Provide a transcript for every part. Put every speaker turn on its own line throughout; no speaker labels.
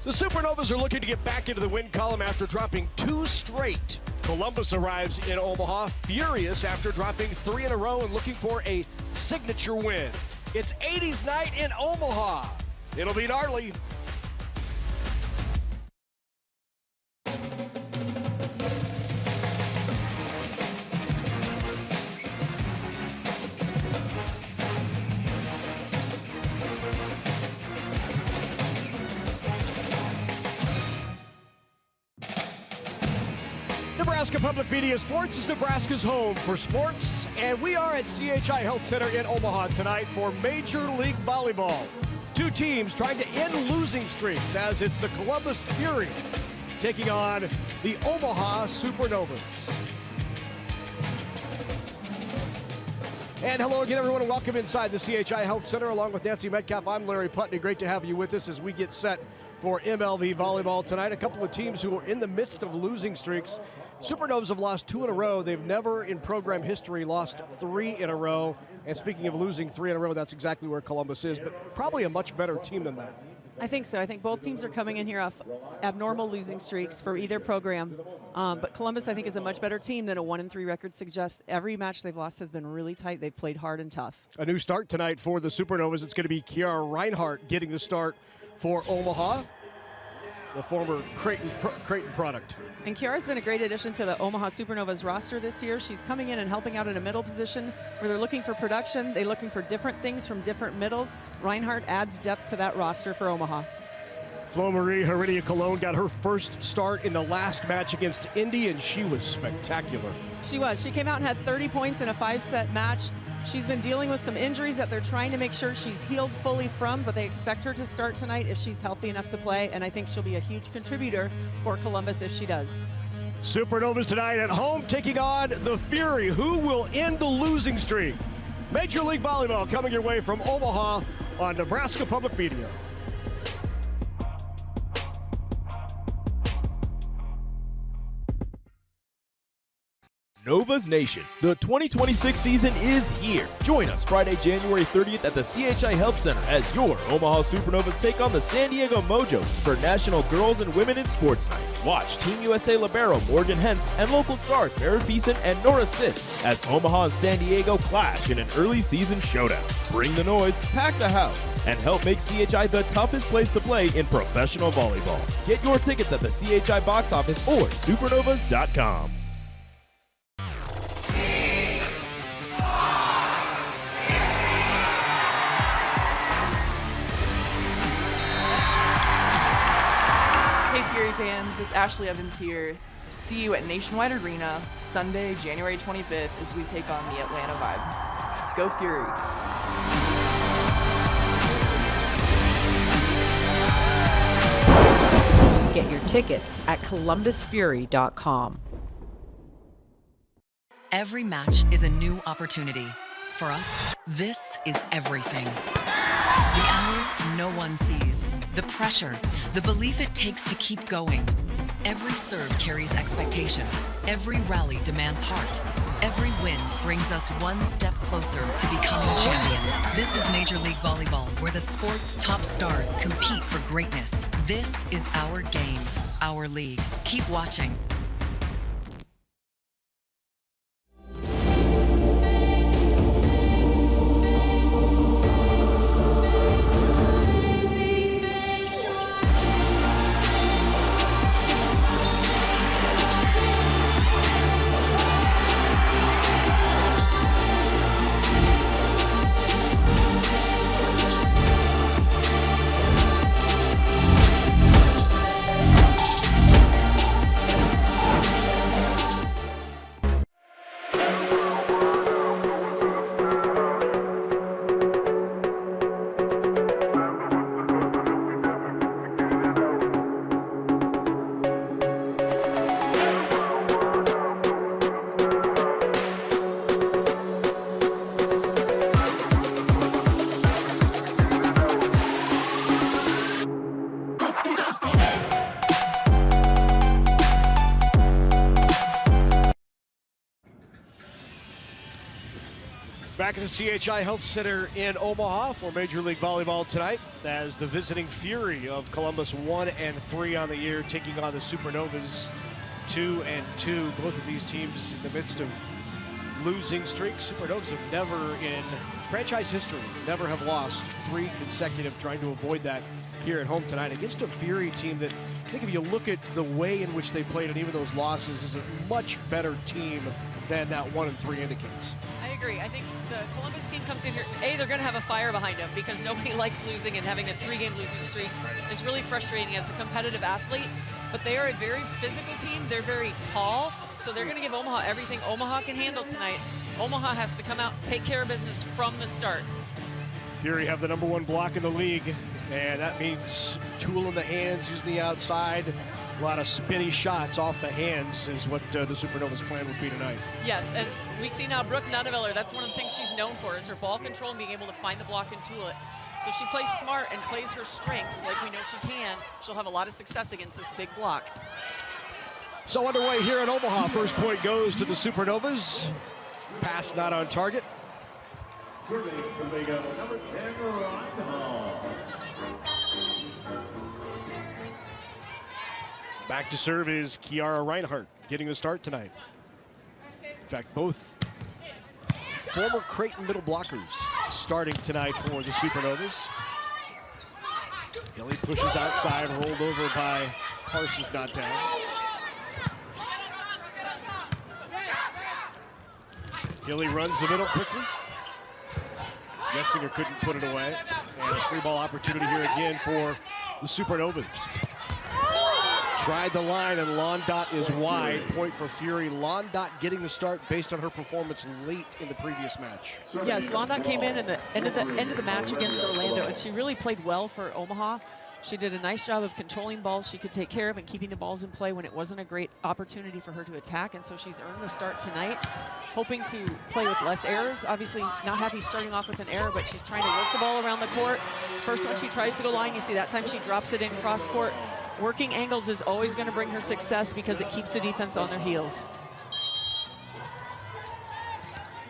The Supernovas are looking to get back into the win column after dropping 2 straight. Columbus arrives in Omaha furious after dropping 3 in a row and looking for a signature win. It's 80s night in Omaha. It'll be gnarly. Nebraska Public Media Sports is Nebraska's home for sports, and we are at CHI Health Center in Omaha tonight for Major League Volleyball. 2 teams trying to end losing streaks as it's the Columbus Fury taking on the Omaha Supernovas. And hello again, everyone, and welcome inside the CHI Health Center. Along with Nancy Metcalf, I'm Larry Putney. Great to have you with us as we get set for MLV volleyball tonight. A couple of teams who are in the midst of losing streaks. Supernovas have lost 2 in a row. They've never in program history lost 3 in a row. And speaking of losing 3 in a row, that's exactly where Columbus is, but probably a much better team than that.
I think so. I think both teams are coming in here off abnormal losing streaks for either program. But Columbus, I think, is a much better team than a 1-3 record suggests. Every match they've lost has been really tight. They've played hard and tough.
A new start tonight for the Supernovas. It's going to be Kiara Reinhardt getting the start for Omaha, the former Creighton product.
And Kiara's been a great addition to the Omaha Supernovas roster this year. She's coming in and helping out in a middle position where they're looking for production. They're looking for different things from different middles. Reinhardt adds depth to that roster for Omaha.
Flo Marie Heredia Colon got her first start in the last match against Indy, and she was spectacular.
She was. She came out and had 30 points in a 5-set match. She's been dealing with some injuries that they're trying to make sure she's healed fully from, but they expect her to start tonight if she's healthy enough to play, and I think she'll be a huge contributor for Columbus if she does.
Supernovas tonight at home taking on the Fury. Who will end the losing streak? Major League Volleyball coming your way from Omaha on Nebraska Public Media.
Novas Nation, the 2026 season is here. Join us Friday, January 30th at the CHI Health Center as your Omaha Supernovas take on the San Diego Mojo for National Girls and Women in Sports Night. Watch Team USA libero Morgan Hentz and local stars Merritt Beeson and Nora Sisk as Omaha and San Diego clash in an early season showdown. Bring the noise, pack the house, and help make CHI the toughest place to play in professional volleyball. Get your tickets at the CHI box office or supernovas.com.
Fury fans, it's Ashley Evans here. See you at Nationwide Arena Sunday, January 25th as we take on the Atlanta Vibe. Go Fury!
Get your tickets at columbusfury.com.
Every match is a new opportunity. For us, this is everything. The hours no one sees, the pressure, the belief it takes to keep going. Every serve carries expectation. Every rally demands heart. Every win brings us one step closer to becoming champions. This is Major League Volleyball, where the sport's top stars compete for greatness. This is our game, our league. Keep watching.
Back at the CHI Health Center in Omaha for Major League Volleyball tonight, as the visiting Fury of Columbus 1-3 on the year, taking on the Supernovas 2-2. Both of these teams in the midst of losing streaks. Supernovas have never, in franchise history, never have lost 3 consecutive, trying to avoid that here at home tonight against a Fury team that, I think if you look at the way in which they played and even those losses, is a much better team than that 1-3 indicates.
I agree. I think the Columbus team comes in here, they're going to have a fire behind them because nobody likes losing, and having a 3-game losing streak is really frustrating as a competitive athlete. But they are a very physical team. They're very tall, so they're going to give Omaha everything Omaha can handle tonight. Omaha has to come out, take care of business from the start.
Fury have the #1 block in the league, and that means tool in the hands, using the outside. A lot of spinny shots off the hands is what the Supernovas' plan would be tonight.
Yes, and we see now Brooke Nunneveller, that's one of the things she's known for, is her ball control and being able to find the block and tool it. So if she plays smart and plays her strengths like we know she can, she'll have a lot of success against this big block.
So underway here in Omaha. First point goes to the Supernovas. Pass not on target.
Serving from the number 10, Reinhardt.
Back to serve is Kiara Reinhardt, getting the start tonight. In fact, both former Creighton middle blockers starting tonight for the Supernovas. Hilly pushes outside, rolled over by Parsons, not down. Hilly runs the middle quickly. Getzinger couldn't put it away. And a free ball opportunity here again for the Supernovas. Tried the line, and Londot is wide. Point for Fury. Londot getting the start based on her performance late in the previous match.
Yes, Londot came in the end of the match against Orlando, and she really played well for Omaha. She did a nice job of controlling balls she could take care of and keeping the balls in play when it wasn't a great opportunity for her to attack, and so she's earned the start tonight, hoping to play with less errors. Obviously not happy starting off with an error, but she's trying to work the ball around the court. First one she tries to go line, you see that time she drops it in cross court. Working angles is always going to bring her success because it keeps the defense on their heels.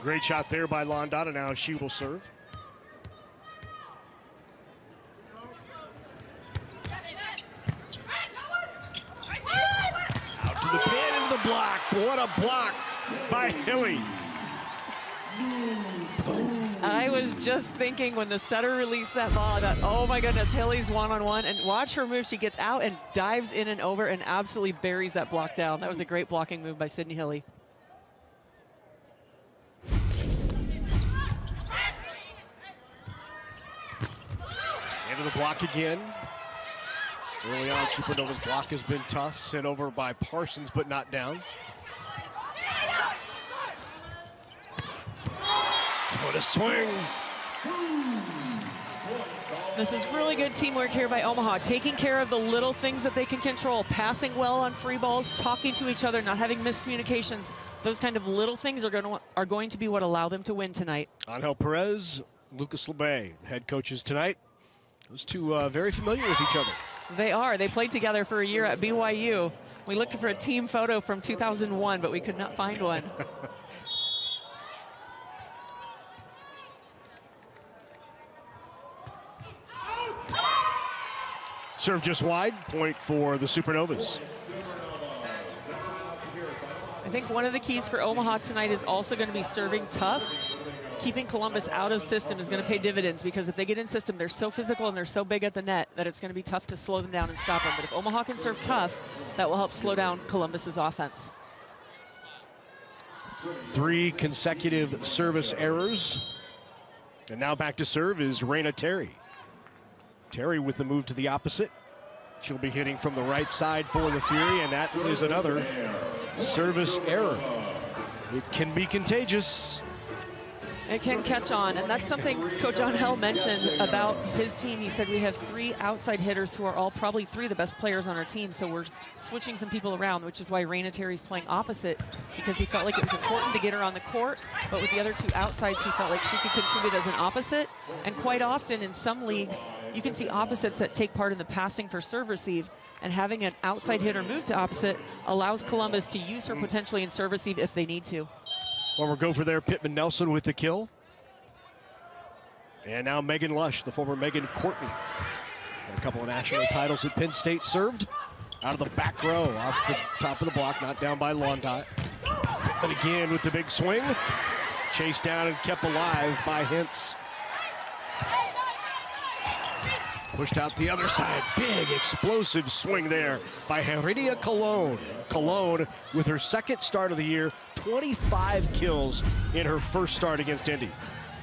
Great shot there by Londot, and now she will serve. Out to the pin, into the block. What a block by Hilly.
I was just thinking when the setter released that ball, I thought, oh my goodness, Hilly's one-on-one, and watch her move. She gets out and dives in and over and absolutely buries that block down. That was a great blocking move by Sydney Hilly.
Into the block again. Early on, Supernova's block has been tough. Sent over by Parsons, but not down. What a swing.
This is really good teamwork here by Omaha, taking care of the little things that they can control, passing well on free balls, talking to each other, not having miscommunications. Those kind of little things are going to be what allow them to win tonight.
Angel Perez, Lucas LeBay, head coaches tonight. Those two very familiar with each other.
They are. They played together for a year at BYU. We looked for a team photo from 2001, but we could not find one.
Serve just wide, point for the Supernovas.
I think one of the keys for Omaha tonight is also going to be serving tough. Keeping Columbus out of system is going to pay dividends, because if they get in system, they're so physical and they're so big at the net that it's going to be tough to slow them down and stop them. But if Omaha can serve tough, that will help slow down Columbus's offense.
3 consecutive service errors. And now back to serve is Raina Terry. Terry with the move to the opposite. She'll be hitting from the right side for the Fury, and that is another service error. It can be contagious.
It can catch on, and that's something Coach Angel mentioned about his team. He said we have 3 outside hitters who are all probably 3 of the best players on our team, so we're switching some people around, which is why Raina Terry's playing opposite, because he felt like it was important to get her on the court, but with the other 2 outsides, he felt like she could contribute as an opposite. And quite often in some leagues, you can see opposites that take part in the passing for serve receive, and having an outside hitter move to opposite allows Columbus to use her potentially in serve receive if they need to.
Former gopher there, Pittman Nelson with the kill. And now Megan Lush, the former Megan Courtney. And a couple of national titles at Penn State, served out of the back row, off the top of the block, knocked down by Londot. But again with the big swing, chased down and kept alive by Hintz. Pushed out the other side, big explosive swing there by Heredia Colon. Colon, with her second start of the year, 25 kills in her first start against Indy.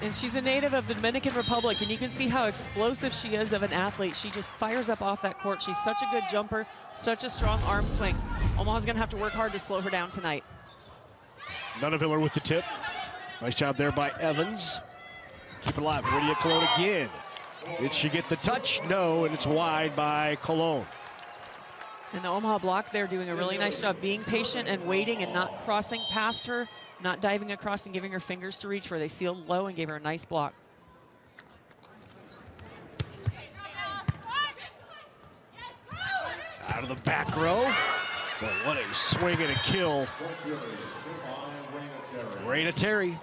And she's a native of the Dominican Republic, and you can see how explosive she is of an athlete. She just fires up off that court. She's such a good jumper, such a strong arm swing. Omaha's gonna have to work hard to slow her down tonight.
Nuneviller with the tip. Nice job there by Evans. Keep it alive, Heredia Colon again. Did she get the touch? No, and it's wide by Colon.
And the Omaha block there doing a really nice job being patient and waiting and not crossing past her, not diving across and giving her fingers to reach where they sealed low and gave her a nice block.
Out of the back row. But what a swing and a kill. Raina Terry.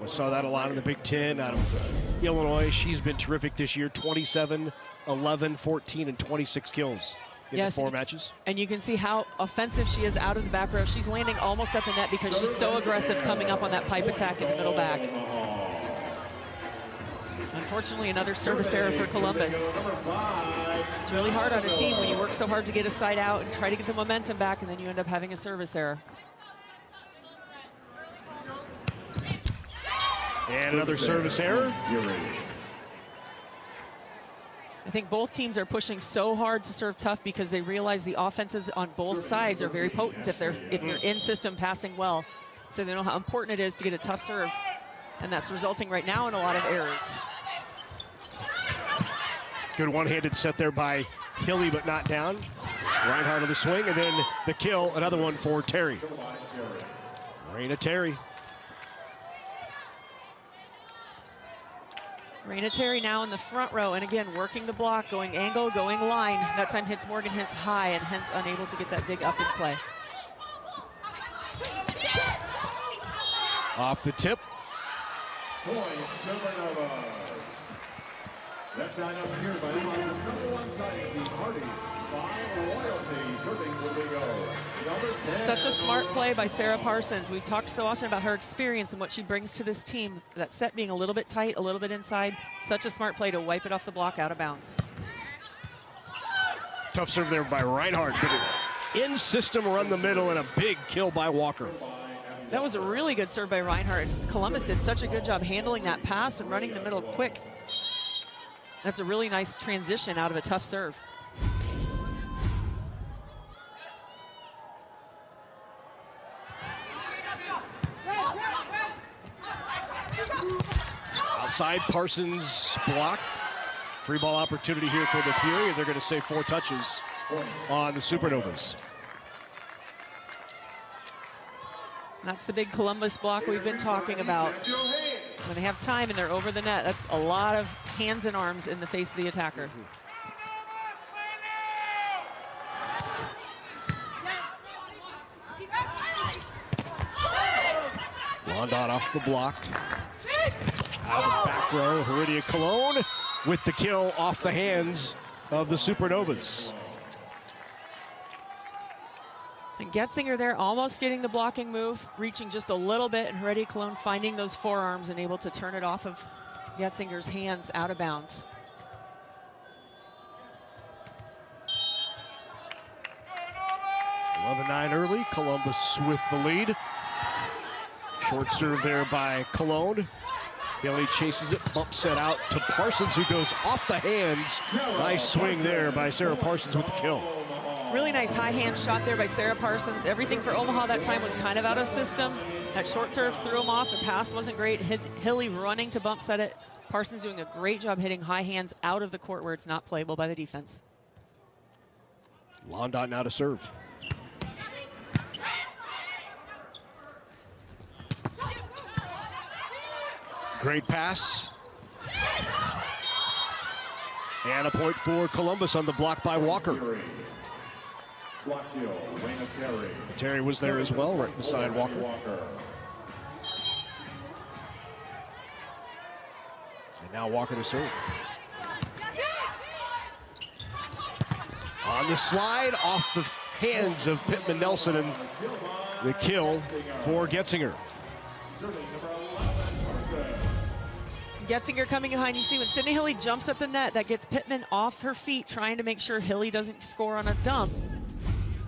We saw that a lot in the Big Ten out of Illinois. She's been terrific this year, 27, 11, 14, and 26 kills in the 4 matches.
And you can see how offensive she is out of the back row. She's landing almost at the net because she's so aggressive coming up on that pipe attack in the middle back. Unfortunately, another service error for Columbus. It's really hard on a team when you work so hard to get a side out and try to get the momentum back, and then you end up having a service error.
And another service error.
I think both teams are pushing so hard to serve tough because they realize the offenses on both sides are very potent if you're in system passing well. So they know how important it is to get a tough serve. And that's resulting right now in a lot of errors.
Good one-handed set there by Hilly, but not down. Reinhardt on the swing, and then the kill, another one for Terry. Raina Terry.
Raina Terry now in the front row, and again, working the block, going angle, going line. That time hits Morgan Hintz high, and Hintz unable to get that dig up in play.
Off the tip.
Points, Supernovas. That's signed up here by Omaha's #1 signing team, Hardy. By Royalty, serving for Bingo. Number 10.
Such a smart play by Sarah Parsons. We've talked so often about her experience and what she brings to this team. That set being a little bit tight, a little bit inside. Such a smart play to wipe it off the block out of bounds.
Tough serve there by Reinhardt. In system, run the middle, and a big kill by Walker.
That was a really good serve by Reinhardt. Columbus did such a good job handling that pass and running the middle quick. That's a really nice transition out of a tough serve.
Outside, Parsons block. Free ball opportunity here for the Fury, and they're going to say 4 touches on the Supernovas.
That's the big Columbus block we've been talking about. When they have time and they're over the net, that's a lot of hands and arms in the face of the attacker.
Londot off the block. Out of the back row, Heredia Colon with the kill off the hands of the Supernovas.
And Getzinger there almost getting the blocking move, reaching just a little bit, and Heredia Colon finding those forearms and able to turn it off of Getzinger's hands out of bounds.
(11-9) early, Columbus with the lead. Short serve there by Colon. Kelly chases it, bump set out to Parsons, who goes off the hands. Nice swing there by Sarah Parsons with the kill.
Really nice high hand shot there by Sarah Parsons. Everything for Omaha that time was kind of out of system. That short serve threw him off. The pass wasn't great. Hilly running to bump set it. Parsons doing a great job hitting high hands out of the court where it's not playable by the defense.
Londot now to serve. Great pass. And a point for Columbus on the block by Walker.
Block kill, Raina Terry.
Terry was there as well, right beside Walker. And now Walker to serve. On the slide, off the hands of Pittman Nelson, and the kill for Getzinger.
Getzinger coming behind. You see when Sydney Hilly jumps at the net, that gets Pittman off her feet, trying to make sure Hilly doesn't score on a dump.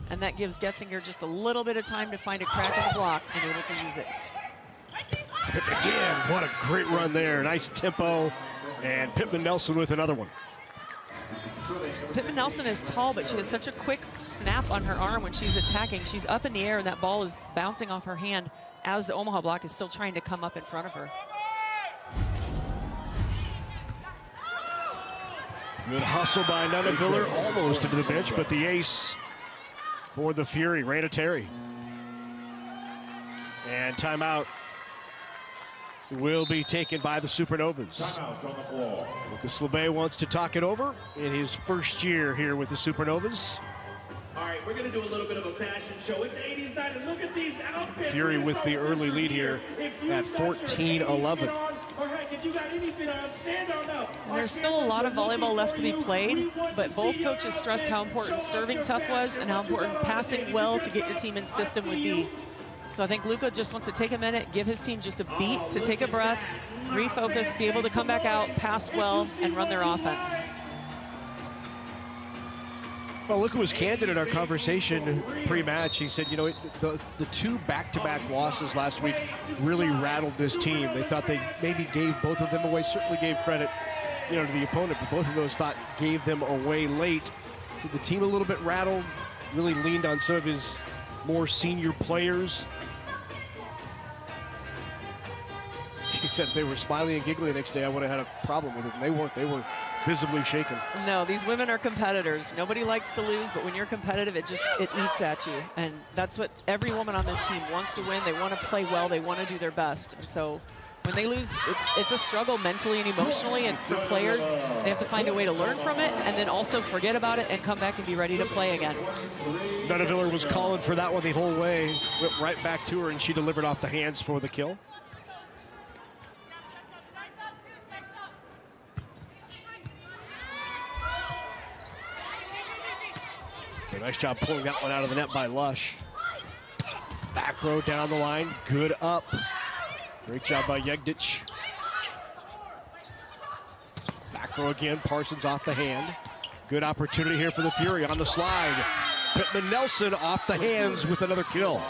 And that gives Getzinger just a little bit of time to find a crack in the block and able to use it.
Pittman again, what a great run there. Nice tempo, and Pittman Nelson with another one.
Pittman Nelson is tall, but she has such a quick snap on her arm when she's attacking. She's up in the air, and that ball is bouncing off her hand as the Omaha block is still trying to come up in front of her.
Good hustle by Nunaviller, almost into the bench, but the ace for the Fury, Raina Terry. And timeout will be taken by the Supernovas.
Timeout on the floor.
Lucas LeBay wants to talk it over in his first year here with the Supernovas.
All right, we're going to do a little bit of a fashion show. It's 80s night, and look at these outfits.
Fury with the early lead here at 14-11.
And there's still a lot of volleyball left to be played, but both coaches stressed how important serving tough was and how important passing well to get your team in system would be. So I think Luca just wants to take a minute, give his team just a beat to take a breath, refocus, be able to come back out, pass well, and run their offense.
Well, Luca was candid in our conversation pre-match. He said, you know, the two back-to-back losses last week really rattled this team. They thought they maybe gave both of them away, certainly gave credit, you know, to the opponent, but both of those thought gave them away late. So the team a little bit rattled, really leaned on some of his more senior players. He said if they were smiling and giggling the next day, I would have had a problem with it. And they weren't. They were visibly shaken.
No, these women are competitors. Nobody likes to lose, but when you're competitive, it eats at you. And that's what every woman on this team wants to win. They want to play well. They want to do their best. And so when they lose, it's a struggle mentally and emotionally. And for players, they have to find a way to learn from it and then also forget about it and come back and be ready to play again.
Nunaviller was calling for that one the whole way. Went right back to her, and she delivered off the hands for the kill. Okay, nice job pulling that one out of the net by Lush. Back row down the line, good up. Great job by Jegdic. Back row again, Parsons off the hand. Good opportunity here for the Fury on the slide. Pittman Nelson off the hands with another kill.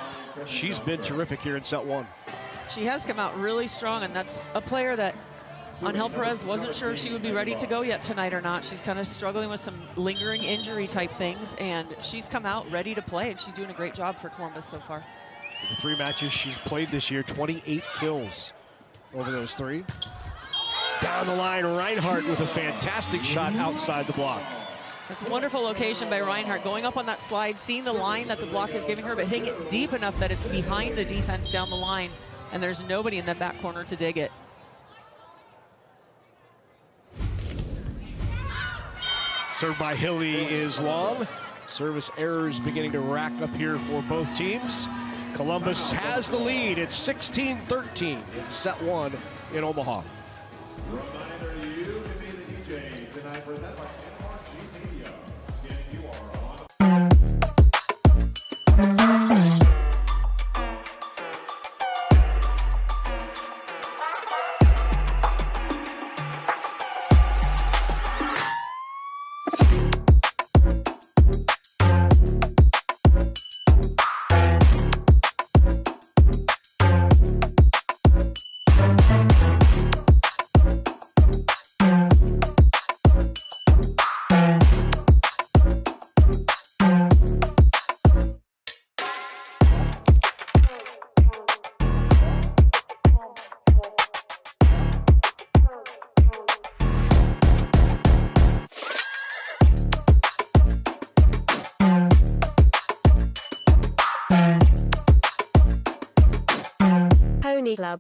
She's been terrific here in set one.
She has come out really strong, and that's a player that Angel Perez wasn't sure if she would be ready to go yet tonight or not. She's kind of struggling with some lingering injury type things, and she's come out ready to play, and she's doing a great job for Columbus so far.
In the 3 matches she's played this year, 28 kills over those 3. Down the line, Reinhardt with a fantastic shot outside the block.
That's a wonderful location by Reinhardt, going up on that slide, seeing the line that the block is giving her, but hitting it deep enough that it's behind the defense down the line, and there's nobody in the back corner to dig it.
Served by Hilly is long. Service errors beginning to rack up here for both teams. Columbus has the lead. It's 16-13 in set one in Omaha.
Reminder, you can be the DJ tonight presented by MLG Media. Scanning QR on.
Pony Club.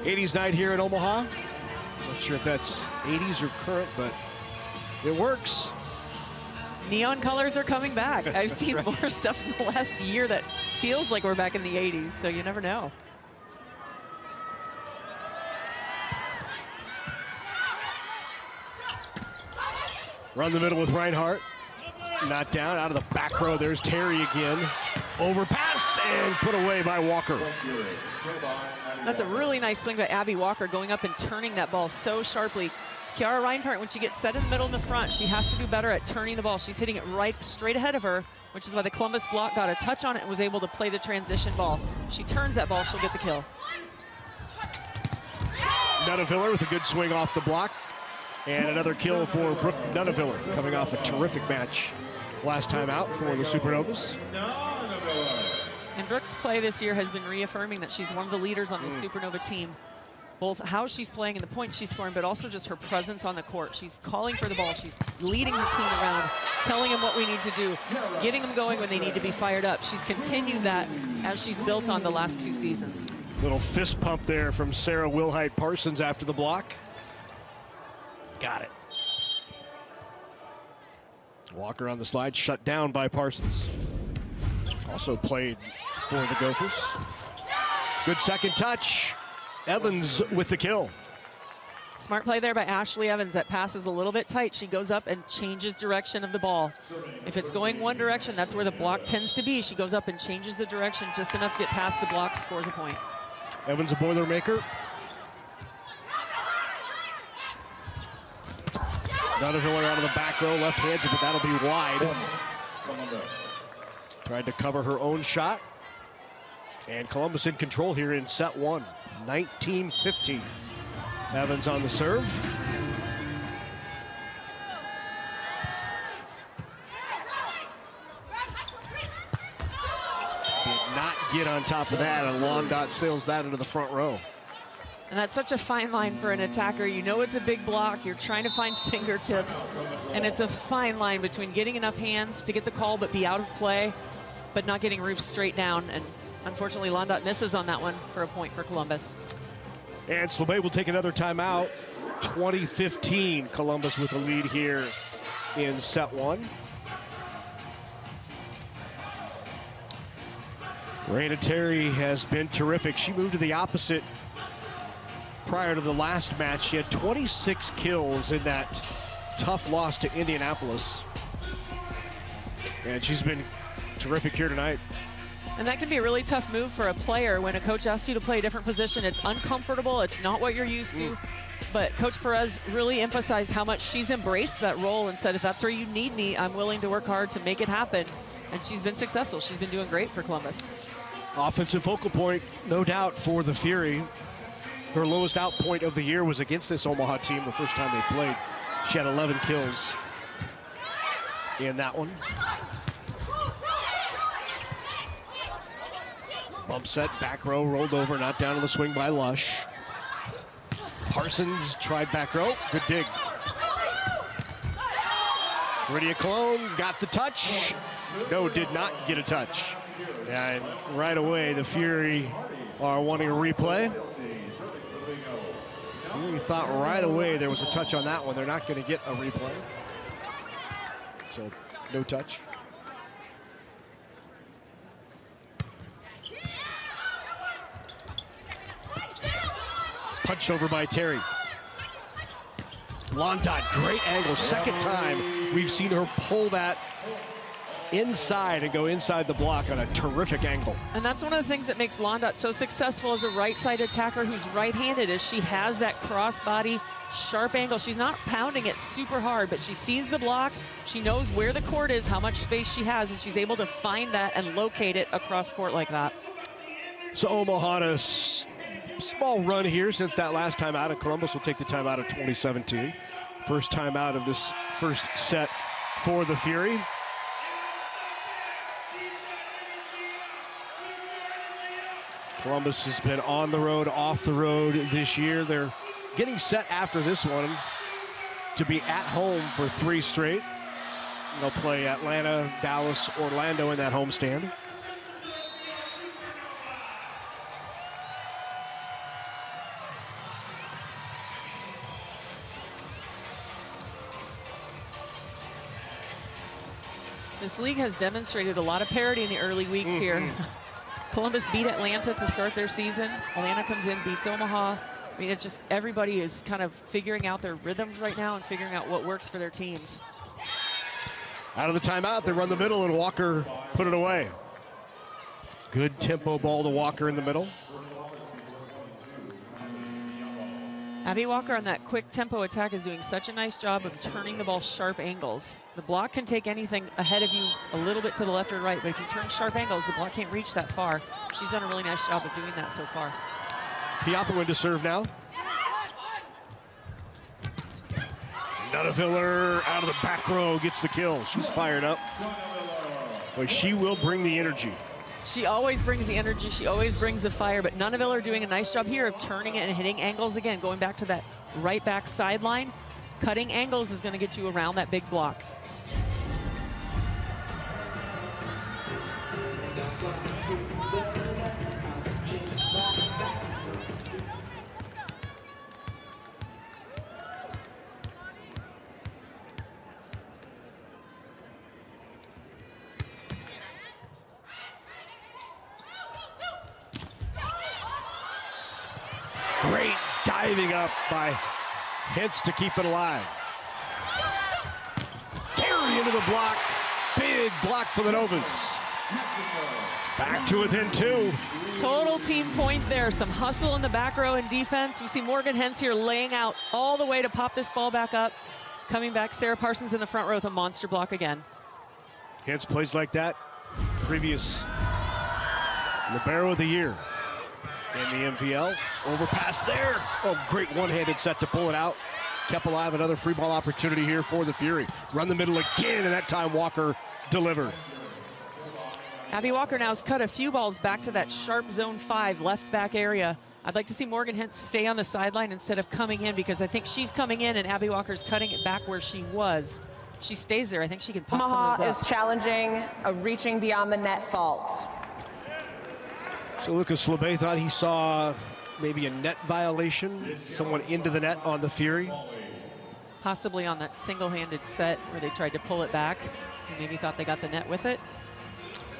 80s night here in Omaha. Not sure if that's 80s or current, but it works.
Neon colors are coming back. I've seen
right.
more stuff in the last year that feels like we're back in the 80s, so you never know.
Run the middle with Reinhardt. Not down, out of the back row. There's Terry again. Overpass and put away by Walker.
That's a really nice swing by Abby Walker, going up and turning that ball so sharply. Kiara Reinhardt, when she gets set in the middle and the front, she has to do better at turning the ball. She's hitting it right straight ahead of her, which is why the Columbus block got a touch on it and was able to play the transition ball. If she turns that ball, she'll get the kill.
Nunneviller with a good swing off the block. And another kill for Brooke Nunneviller, coming off a terrific match last time out for the Supernovas.
And Brooke's play this year has been reaffirming that she's one of the leaders on the Supernova team. Both how she's playing and the points she's scoring, but also just her presence on the court. She's calling for the ball. She's leading the team around, telling them what we need to do, getting them going when they need to be fired up. She's continued that as she's built on the last 2 seasons.
Little fist pump there from Sarah Wilhite Parsons after the block. Got it. Walker on the slide, shut down by Parsons. Also played for the Gophers. Good second touch. Evans with the kill.
Smart play there by Ashley Evans. That pass is a little bit tight. She goes up and changes direction of the ball. If it's going one direction, that's where the block tends to be. She goes up and changes the direction just enough to get past the block, scores a point.
Evans a Boilermaker. Nunneviller out of the back row, left-handed, but that'll be wide. Tried to cover her own shot. And Columbus in control here in set 1, 19-15. Evans on the serve. Did not get on top of that, and Londot sails that into the front row.
And that's such a fine line for an attacker. You know it's a big block. You're trying to find fingertips. And it's a fine line between getting enough hands to get the call but be out of play, but not getting roofed straight down. And unfortunately, Londot misses on that one for a point for Columbus.
And Slobay will take another timeout. 20-15, Columbus with a lead here in set 1. Raina Terry has been terrific. She moved to the opposite prior to the last match. She had 26 kills in that tough loss to Indianapolis. And she's been terrific here tonight.
And that can be a really tough move for a player when a coach asks you to play a different position. It's uncomfortable. It's not what you're used to. But Coach Perez really emphasized how much she's embraced that role and said, if that's where you need me, I'm willing to work hard to make it happen. And she's been successful. She's been doing great for Columbus.
Offensive focal point, no doubt, for the Fury. Her lowest out point of the year was against this Omaha team the first time they played. She had 11 kills in that one. Bump set, back row, rolled over, not down to the swing by Lush. Parsons tried back row, good dig. Lydia Cologne got the touch. No, did not get a touch. And right away, the Fury are wanting a replay. We thought right away there was a touch on that one. They're not going to get a replay. So, no touch. Punched over by Terry. Londot, great angle. Second time we've seen her pull that inside and go inside the block on a terrific angle.
And that's one of the things that makes Londot so successful as a right side attacker who's right-handed, is she has that cross-body sharp angle. She's not pounding it super hard, but she sees the block, she knows where the court is, how much space she has, and she's able to find that and locate it across court like that.
So Omaha, a small run here since that last time out, and Columbus will take the time out of 2017. First time out of this first set for the Fury. Columbus has been on the road, off the road this year. They're getting set after this one to be at home for 3 straight. They'll play Atlanta, Dallas, Orlando in that homestand.
This league has demonstrated a lot of parity in the early weeks here. Columbus beat Atlanta to start their season. Atlanta comes in, beats Omaha. I mean, it's just everybody is kind of figuring out their rhythms right now and figuring out what works for their teams.
Out of the timeout, they run the middle, and Walker put it away. Good tempo ball to Walker in the middle.
Abby Walker on that quick tempo attack is doing such a nice job of turning the ball sharp angles. The block can take anything ahead of you a little bit to the left or right, but if you turn sharp angles, the block can't reach that far. She's done a really nice job of doing that so far.
Piapowin to serve now. Nutteviller out of the back row gets the kill. She's fired up. Boy, she will bring the energy.
She always brings the energy. She always brings the fire, but Nutteviller doing a nice job here of turning it and hitting angles again, going back to that right back sideline. Cutting angles is going to get you around that big block.
Great diving up by Hintz to keep it alive. Terry into the block. Big block for the Novas. Back to within 2.
Total team point there. Some hustle in the back row in defense. We see Morgan Hentz here laying out all the way to pop this ball back up. Coming back, Sarah Parsons in the front row with a monster block again.
Hintz plays like that. Previous Libero of the Year in the MVL. Overpass there. Oh, great one-handed set to pull it out. Kept alive, another free ball opportunity here for the Fury. Run the middle again, and that time Walker delivered.
Abby Walker now has cut a few balls back to that sharp zone 5 left back area. I'd like to see Morgan Hintz stay on the sideline instead of coming in, because I think she's coming in and Abby Walker's cutting it back where she was. If she stays there, I think she can pop some of
Omaha
those up.
is challenging a reaching beyond the net fault.
So Lucas LeBay thought he saw maybe a net violation, someone into the net on the Fury.
Possibly on that single-handed set where they tried to pull it back. He maybe thought they got the net with it.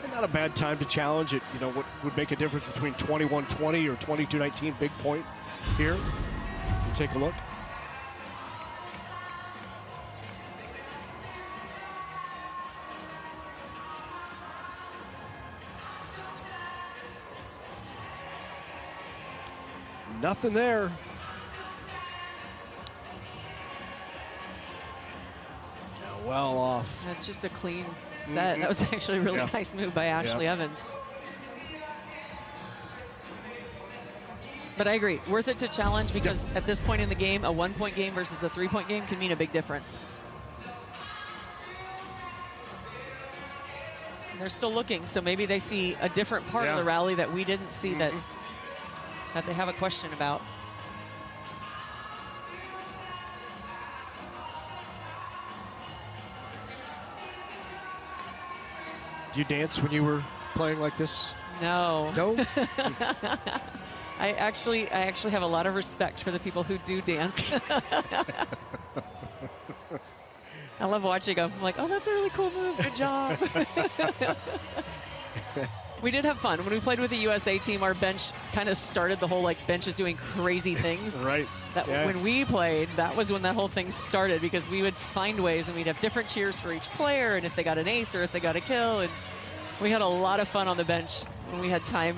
And not a bad time to challenge it. You know, what would make a difference between 21-20 or 22-19, big point here. We'll take a look. Nothing there. Yeah, well off.
That's just a clean set. That was actually a really nice move by Ashley Evans. But I agree, worth it to challenge, because at this point in the game, a 1-point game versus a 3-point game can mean a big difference. And they're still looking, so maybe they see a different part of the rally that we didn't see that they have a question about.
Did you dance when you were playing like this?
No.
No?
I actually have a lot of respect for the people who do dance. I love watching them. I'm like, oh, that's a really cool move. Good job. We did have fun. When we played with the USA team, our bench kind of started the whole, like, bench is doing crazy things.
Right.
That when we played, that was when that whole thing started, because we would find ways and we'd have different cheers for each player, and if they got an ace or if they got a kill. And we had a lot of fun on the bench when we had time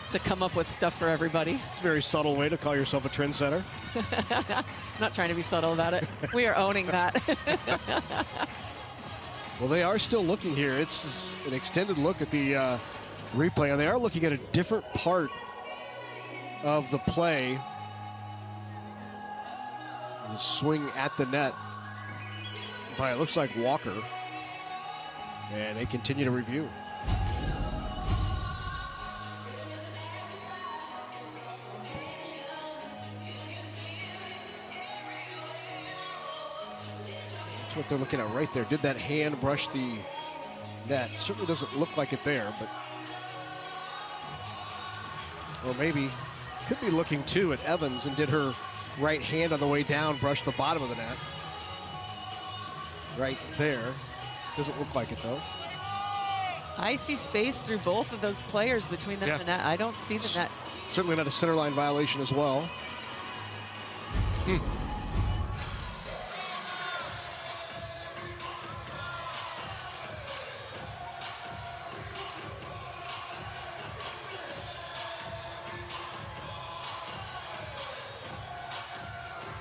to come up with stuff for everybody.
It's a very subtle way to call yourself a trendsetter.
Not trying to be subtle about it. We are owning that.
Well, they are still looking here. It's an extended look at the replay, and they are looking at a different part of the play. The swing at the net by, it looks like, Walker. And they continue to review. That's what they're looking at right there. Did that hand brush the net? Certainly doesn't look like it there, but or maybe could be looking too at Evans, and did her right hand on the way down brush the bottom of the net? Right there. Doesn't look like it though.
I see space through both of those players between them and the net. I don't see the net.
Certainly not a center line violation as well.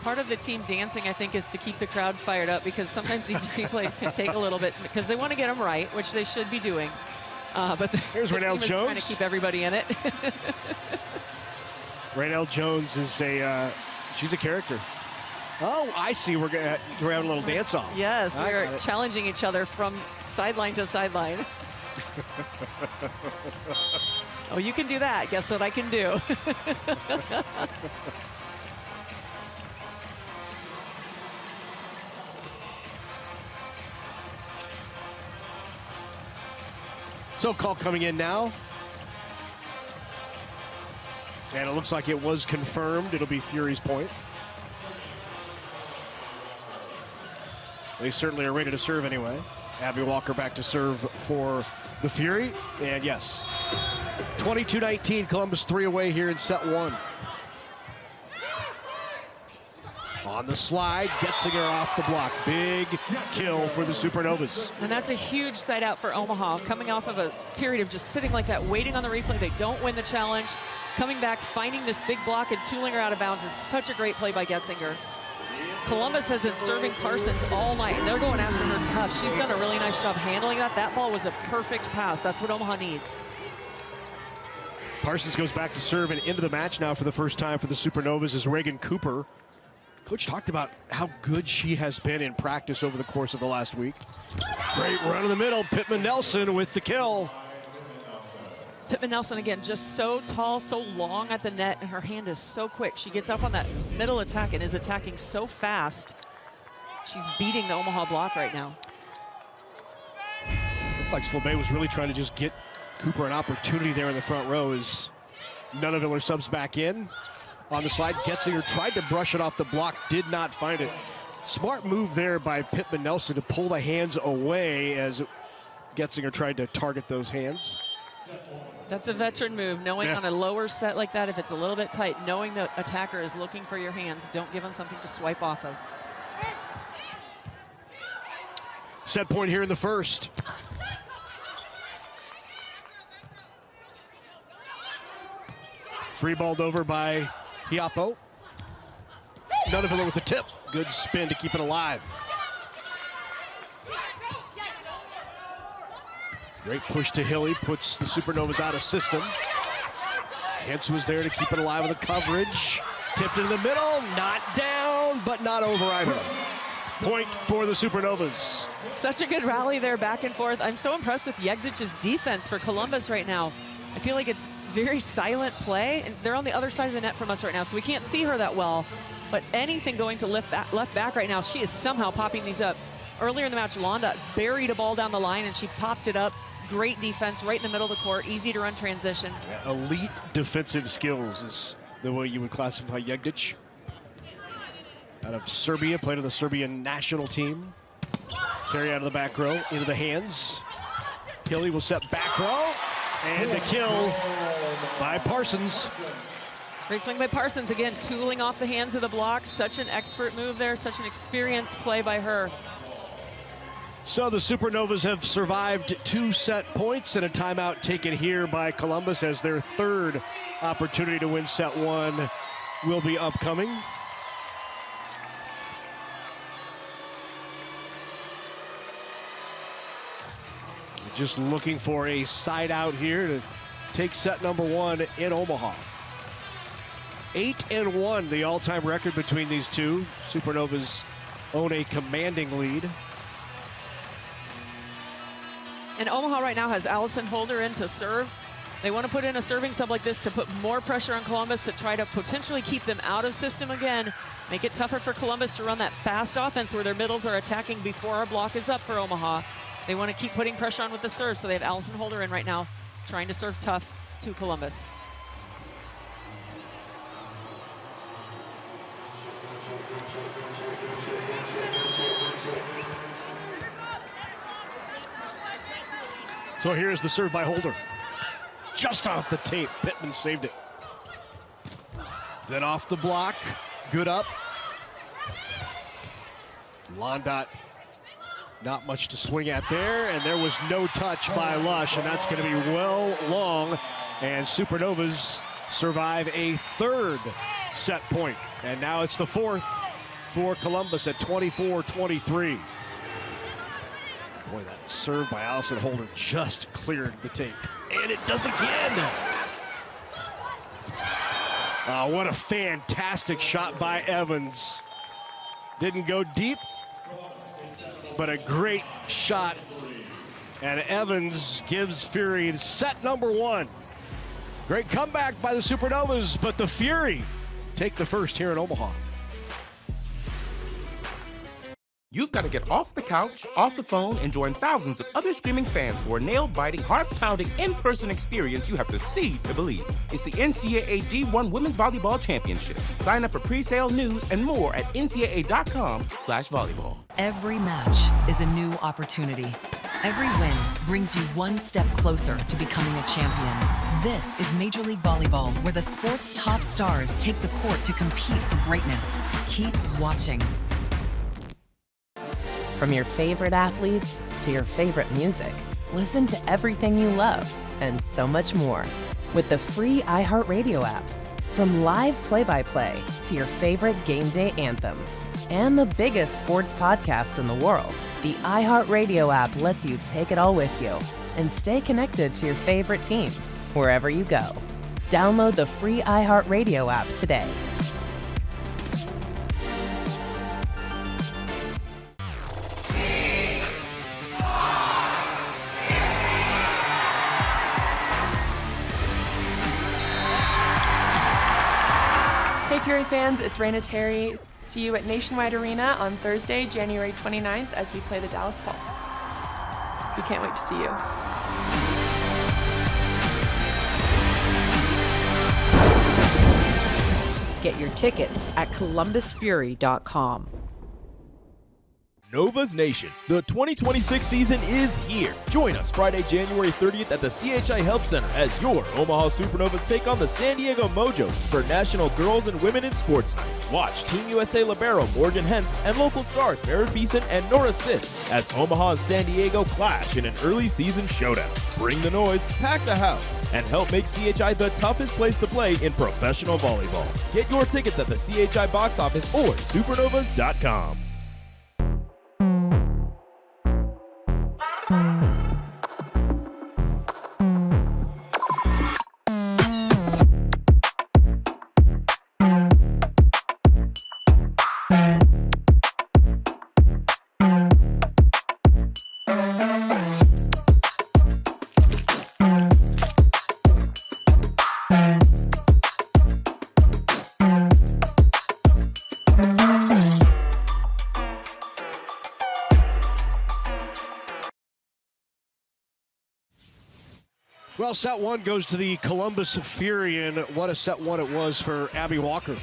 Part of the team dancing, I think, is to keep the crowd fired up, because sometimes these replays can take a little bit, because they want to get them right, which they should be doing. But
here's Raynell Jones
trying to keep everybody in it.
Raynell Jones is she's a character. Oh, I see. We're having a little dance off.
Yes, we're challenging each other from sideline to sideline. Oh, you can do that. Guess what I can do?
So call coming in now. And it looks like it was confirmed. It'll be Fury's point. They certainly are ready to serve anyway. Abby Walker back to serve for the Fury. And yes, 22-19, Columbus 3 away here in set 1. On the slide, Getzinger off the block. Big kill for the Supernovas.
And that's a huge side out for Omaha. Coming off of a period of just sitting like that, waiting on the replay. They don't win the challenge. Coming back, finding this big block and tooling her out of bounds is such a great play by Getzinger. Columbus has been serving Parsons all night, and they're going after her tough. She's done a really nice job handling that. That ball was a perfect pass. That's what Omaha needs.
Parsons goes back to serve and into the match now for the first time for the Supernovas is Reagan Cooper. Coach talked about how good she has been in practice over the course of the last week. Great run in the middle. Pittman Nelson with the kill.
Pittman Nelson, again, just so tall, so long at the net, and her hand is so quick. She gets up on that middle attack and is attacking so fast. She's beating the Omaha block right now.
Looked like Slabé was really trying to just get Cooper an opportunity there in the front row as Nunaviller subs back in. On the slide, Getzinger tried to brush it off the block, did not find it. Smart move there by Pittman Nelson to pull the hands away as Getzinger tried to target those hands.
That's a veteran move, knowing on a lower set like that, if it's a little bit tight, knowing the attacker is looking for your hands, don't give them something to swipe off of.
Set point here in the first. Free balled over by Hiapo. Nunaviller with the tip. Good spin to keep it alive. Great push to Hilly, puts the Supernovas out of system. Hintz was there to keep it alive with the coverage. Tipped in the middle, not down, but not over either. Point for the Supernovas.
Such a good rally there, back and forth. I'm so impressed with Jegdich's defense for Columbus right now. I feel like it's very silent play, and they're on the other side of the net from us right now, so we can't see her that well. But anything going to left back right now, she is somehow popping these up. Earlier in the match, Londa buried a ball down the line, and she popped it up. Great defense right in the middle of the court, easy to run transition.
Yeah, elite defensive skills is the way you would classify Jegdic. Out of Serbia, played on the Serbian national team. Carry out of the back row, into the hands. Hilly will set back row, and the kill by Parsons.
Great swing by Parsons, again, tooling off the hands of the block. Such an expert move there, such an experienced play by her.
So the Supernovas have survived 2 set points and a timeout taken here by Columbus as their third opportunity to win set 1 will be upcoming. Just looking for a side out here to take set number 1 in Omaha. 8-1, the all-time record between these two. Supernovas own a commanding lead.
And Omaha right now has Allison Holder in to serve. They want to put in a serving sub like this to put more pressure on Columbus to try to potentially keep them out of system again. Make it tougher for Columbus to run that fast offense where their middles are attacking before our block is up for Omaha. They want to keep putting pressure on with the serve, so they have Allison Holder in right now, trying to serve tough to Columbus.
So here's the serve by Holder. Just off the tape. Pittman saved it. Then off the block. Good up. Londot, not much to swing at there, and there was no touch by Lush, and that's going to be well long, and Supernovas survive a third set point, and now it's the fourth for Columbus at 24-23. Boy, that serve by Allison Holder just cleared the tape, and it does again. What a fantastic shot by Evans. Didn't go deep, but a great shot. And Evans gives Fury set number one. Great comeback by the Supernovas, but the Fury take the first here in Omaha.
You've got to get off the couch, off the phone, and join thousands of other screaming fans for a nail-biting, heart-pounding, in-person experience you have to see to believe. It's the NCAA D1 Women's Volleyball Championship. Sign up for pre-sale news and more at ncaa.com/volleyball.
Every match is a new opportunity. Every win brings you one step closer to becoming a champion. This is Major League Volleyball, where the sport's top stars take the court to compete for greatness. Keep watching.
From your favorite athletes to your favorite music, listen to everything you love and so much more with the free iHeartRadio app. From live play-by-play to your favorite game day anthems and the biggest sports podcasts in the world, the iHeartRadio app lets you take it all with you and stay connected to your favorite team wherever you go. Download the free iHeartRadio app today.
Hey Fury fans, it's Raina Terry. See you at Nationwide Arena on Thursday, January 29th as we play the Dallas Pulse. We can't wait to see you.
Get your tickets at columbusfury.com.
Novas Nation, the 2026 season is here. Join us Friday, January 30th at the CHI Health Center as your Omaha Supernovas take on the San Diego Mojo for National Girls and Women in Sports Night. Watch Team USA libero Morgan Hentz and local stars Merritt Beeson and Nora Sisk as Omaha and San Diego clash in an early season showdown. Bring the noise, pack the house, and help make CHI the toughest place to play in professional volleyball. Get your tickets at the CHI box office or supernovas.com.
Well, set one goes to the Columbus Fury, and what a set one it was for Abby Walker.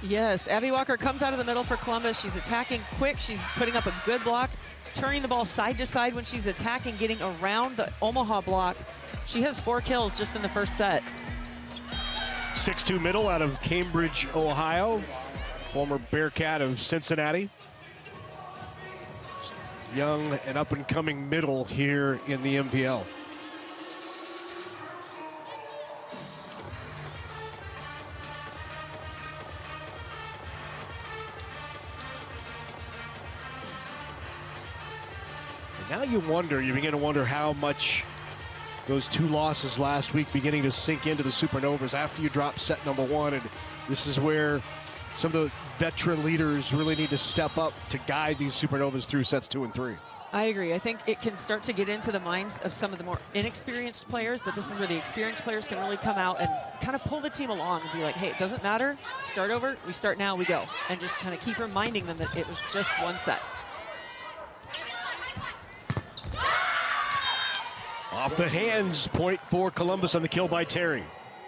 Yes, Abby Walker comes out of the middle for Columbus. She's attacking quick. She's putting up a good block, turning the ball side to side when she's attacking, getting around the Omaha block. She has 4 kills just in the first set.
6'2" middle out of Cambridge, Ohio. Former Bearcat of Cincinnati. Young and up-and-coming middle here in the MVL. Now you begin to wonder how much those 2 losses last week beginning to sink into the Supernovas after you drop set number 1. And this is where some of the veteran leaders really need to step up to guide these Supernovas through sets 2 and 3.
I agree. I think it can start to get into the minds of some of the more inexperienced players, but this is where the experienced players can really come out and kind of pull the team along and be like, hey, it doesn't matter. Start over. We start now. We go. And just kind of keep reminding them that it was just 1 set.
Off the hands, point for Columbus on the kill by Terry.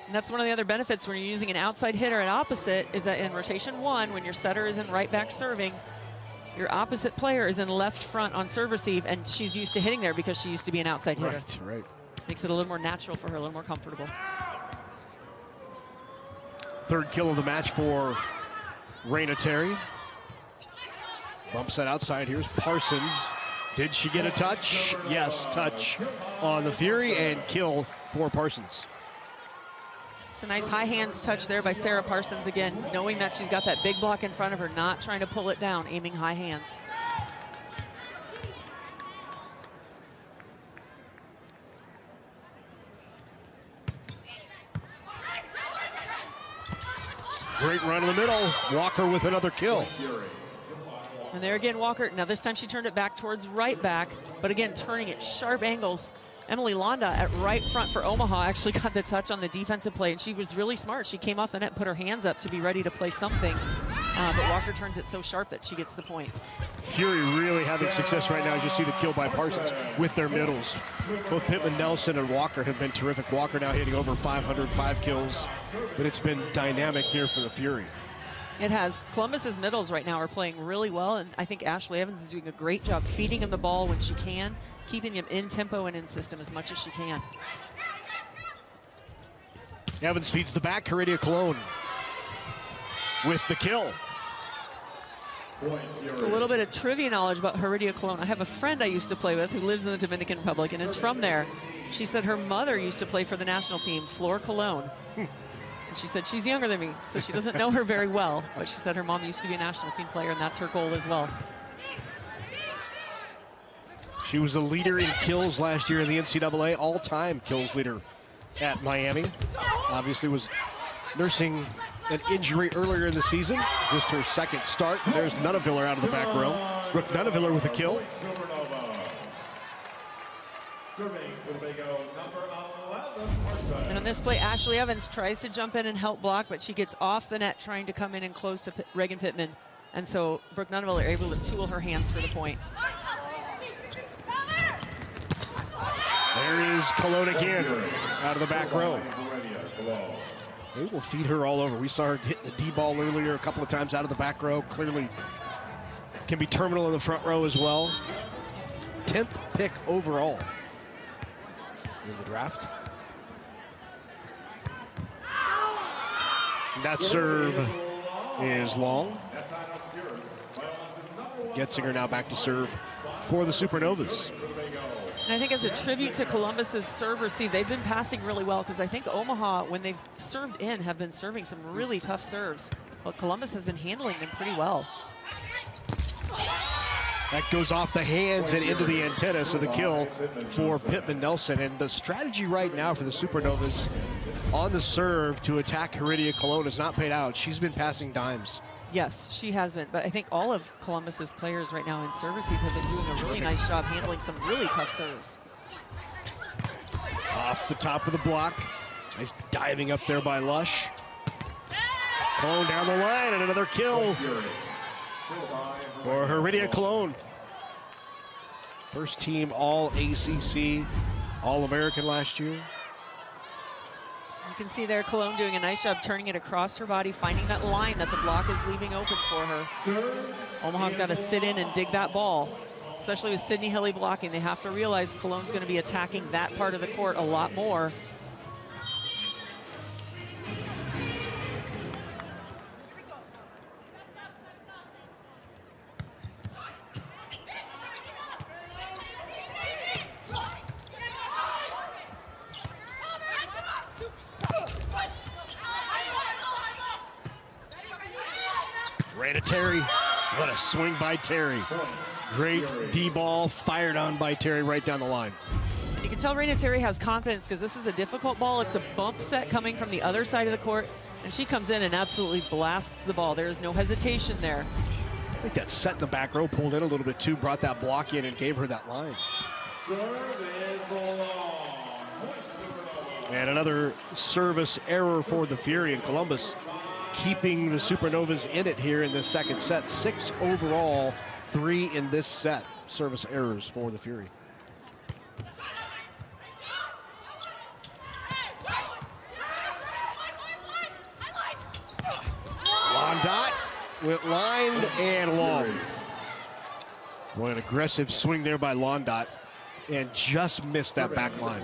And that's one of the other benefits when you're using an outside hitter at opposite is that in rotation 1, when your setter isn't right back serving, Your opposite player is in left front on serve receive, and she's used to hitting there because she used to be an outside hitter.
Right.
Makes it a little more natural for her, a little more comfortable.
Third kill of the match for Raina Terry. Bump set outside. Here's Parsons. Did she get a touch? Yes, touch on the Fury and kill for Parsons.
It's a nice high hands touch there by Sarah Parsons again, knowing that she's got that big block in front of her, not trying to pull it down, aiming high hands.
Great run in the middle. Walker with another kill.
And there again, Walker, now this time she turned it back towards right back, but again, turning at sharp angles. Emily Londa at right front for Omaha actually got the touch on the defensive play, and she was really smart. She came off the net and put her hands up to be ready to play something, but Walker turns it so sharp that she gets the point.
Fury really having success right now, as you see the kill by Parsons with their middles. Both Pittman Nelson and Walker have been terrific. Walker now hitting over 505 kills, but it's been dynamic here for the Fury.
It has. Columbus's middles right now are playing really well, and I think Ashley Evans is doing a great job feeding them the ball when she can, keeping them in tempo and in system as much as she can.
Evans feeds the back. Heredia Cologne with the kill.
So a little bit of trivia knowledge about Heredia Cologne. I have a friend I used to play with who lives in the Dominican Republic and is from there. She said her mother used to play for the national team, Flor Cologne. And she said she's younger than me, so she doesn't know her very well, but she said her mom used to be a national team player, and that's her goal as well.
She was a leader in kills last year in the NCAA, all-time kills leader at Miami. Obviously was nursing an injury earlier in the season. Just her second start. There's Nunneviller out of the back row. Brooke Nunneviller with a kill.
Serving for the big O, number 11, Parsons.
And on this play, Ashley Evans tries to jump in and help block, but she gets off the net trying to come in and close to Reagan Pittman. And so Brooke Nunneviller able to tool her hands for the point.
There is Cologne again, out of the back row. They will feed her all over. We saw her hit the D ball earlier a couple of times out of the back row. Clearly can be terminal in the front row as well. 10th pick overall in the draft. That serve is long. Getzinger now back to serve for the Supernovas.
And I think as a tribute to Columbus's serve receive, they've been passing really well, because I think Omaha, when they've served in, have been serving some really tough serves. But Columbus has been handling them pretty well.
That goes off the hands and into the antenna, so the kill for Pittman Nelson. And the strategy right now for the Supernovas on the serve to attack Heredia Cologne has not paid out. She's been passing dimes.
Yes, she has been. But I think all of Columbus's players right now in serve receive have been doing a really nice job handling some really tough serves.
Off the top of the block. Nice diving up there by Lush. Cologne down the line, and another kill for Heredia Cologne. First team All-ACC, All-American last year.
You can see there Cologne doing a nice job turning it across her body, finding that line that the block is leaving open for her. Omaha's got to sit in and dig that ball, especially with Sydney Hilly blocking. They have to realize Cologne's going to be attacking that part of the court a lot more.
Raina Terry, what a swing by Terry. Great D-ball fired on by Terry right down the line.
You can tell Raina Terry has confidence, because this is a difficult ball. It's a bump set coming from the other side of the court, and she comes in and absolutely blasts the ball. There's no hesitation there.
I think that set in the back row pulled in a little bit too, brought that block in and gave her that line. And another service error for the Fury in Columbus, keeping the Supernovas in it here in the second set. 6 overall, 3 in this set. Service errors for the Fury. Londot went lined and long. Boy, an aggressive swing there by Londot, and just missed that back line.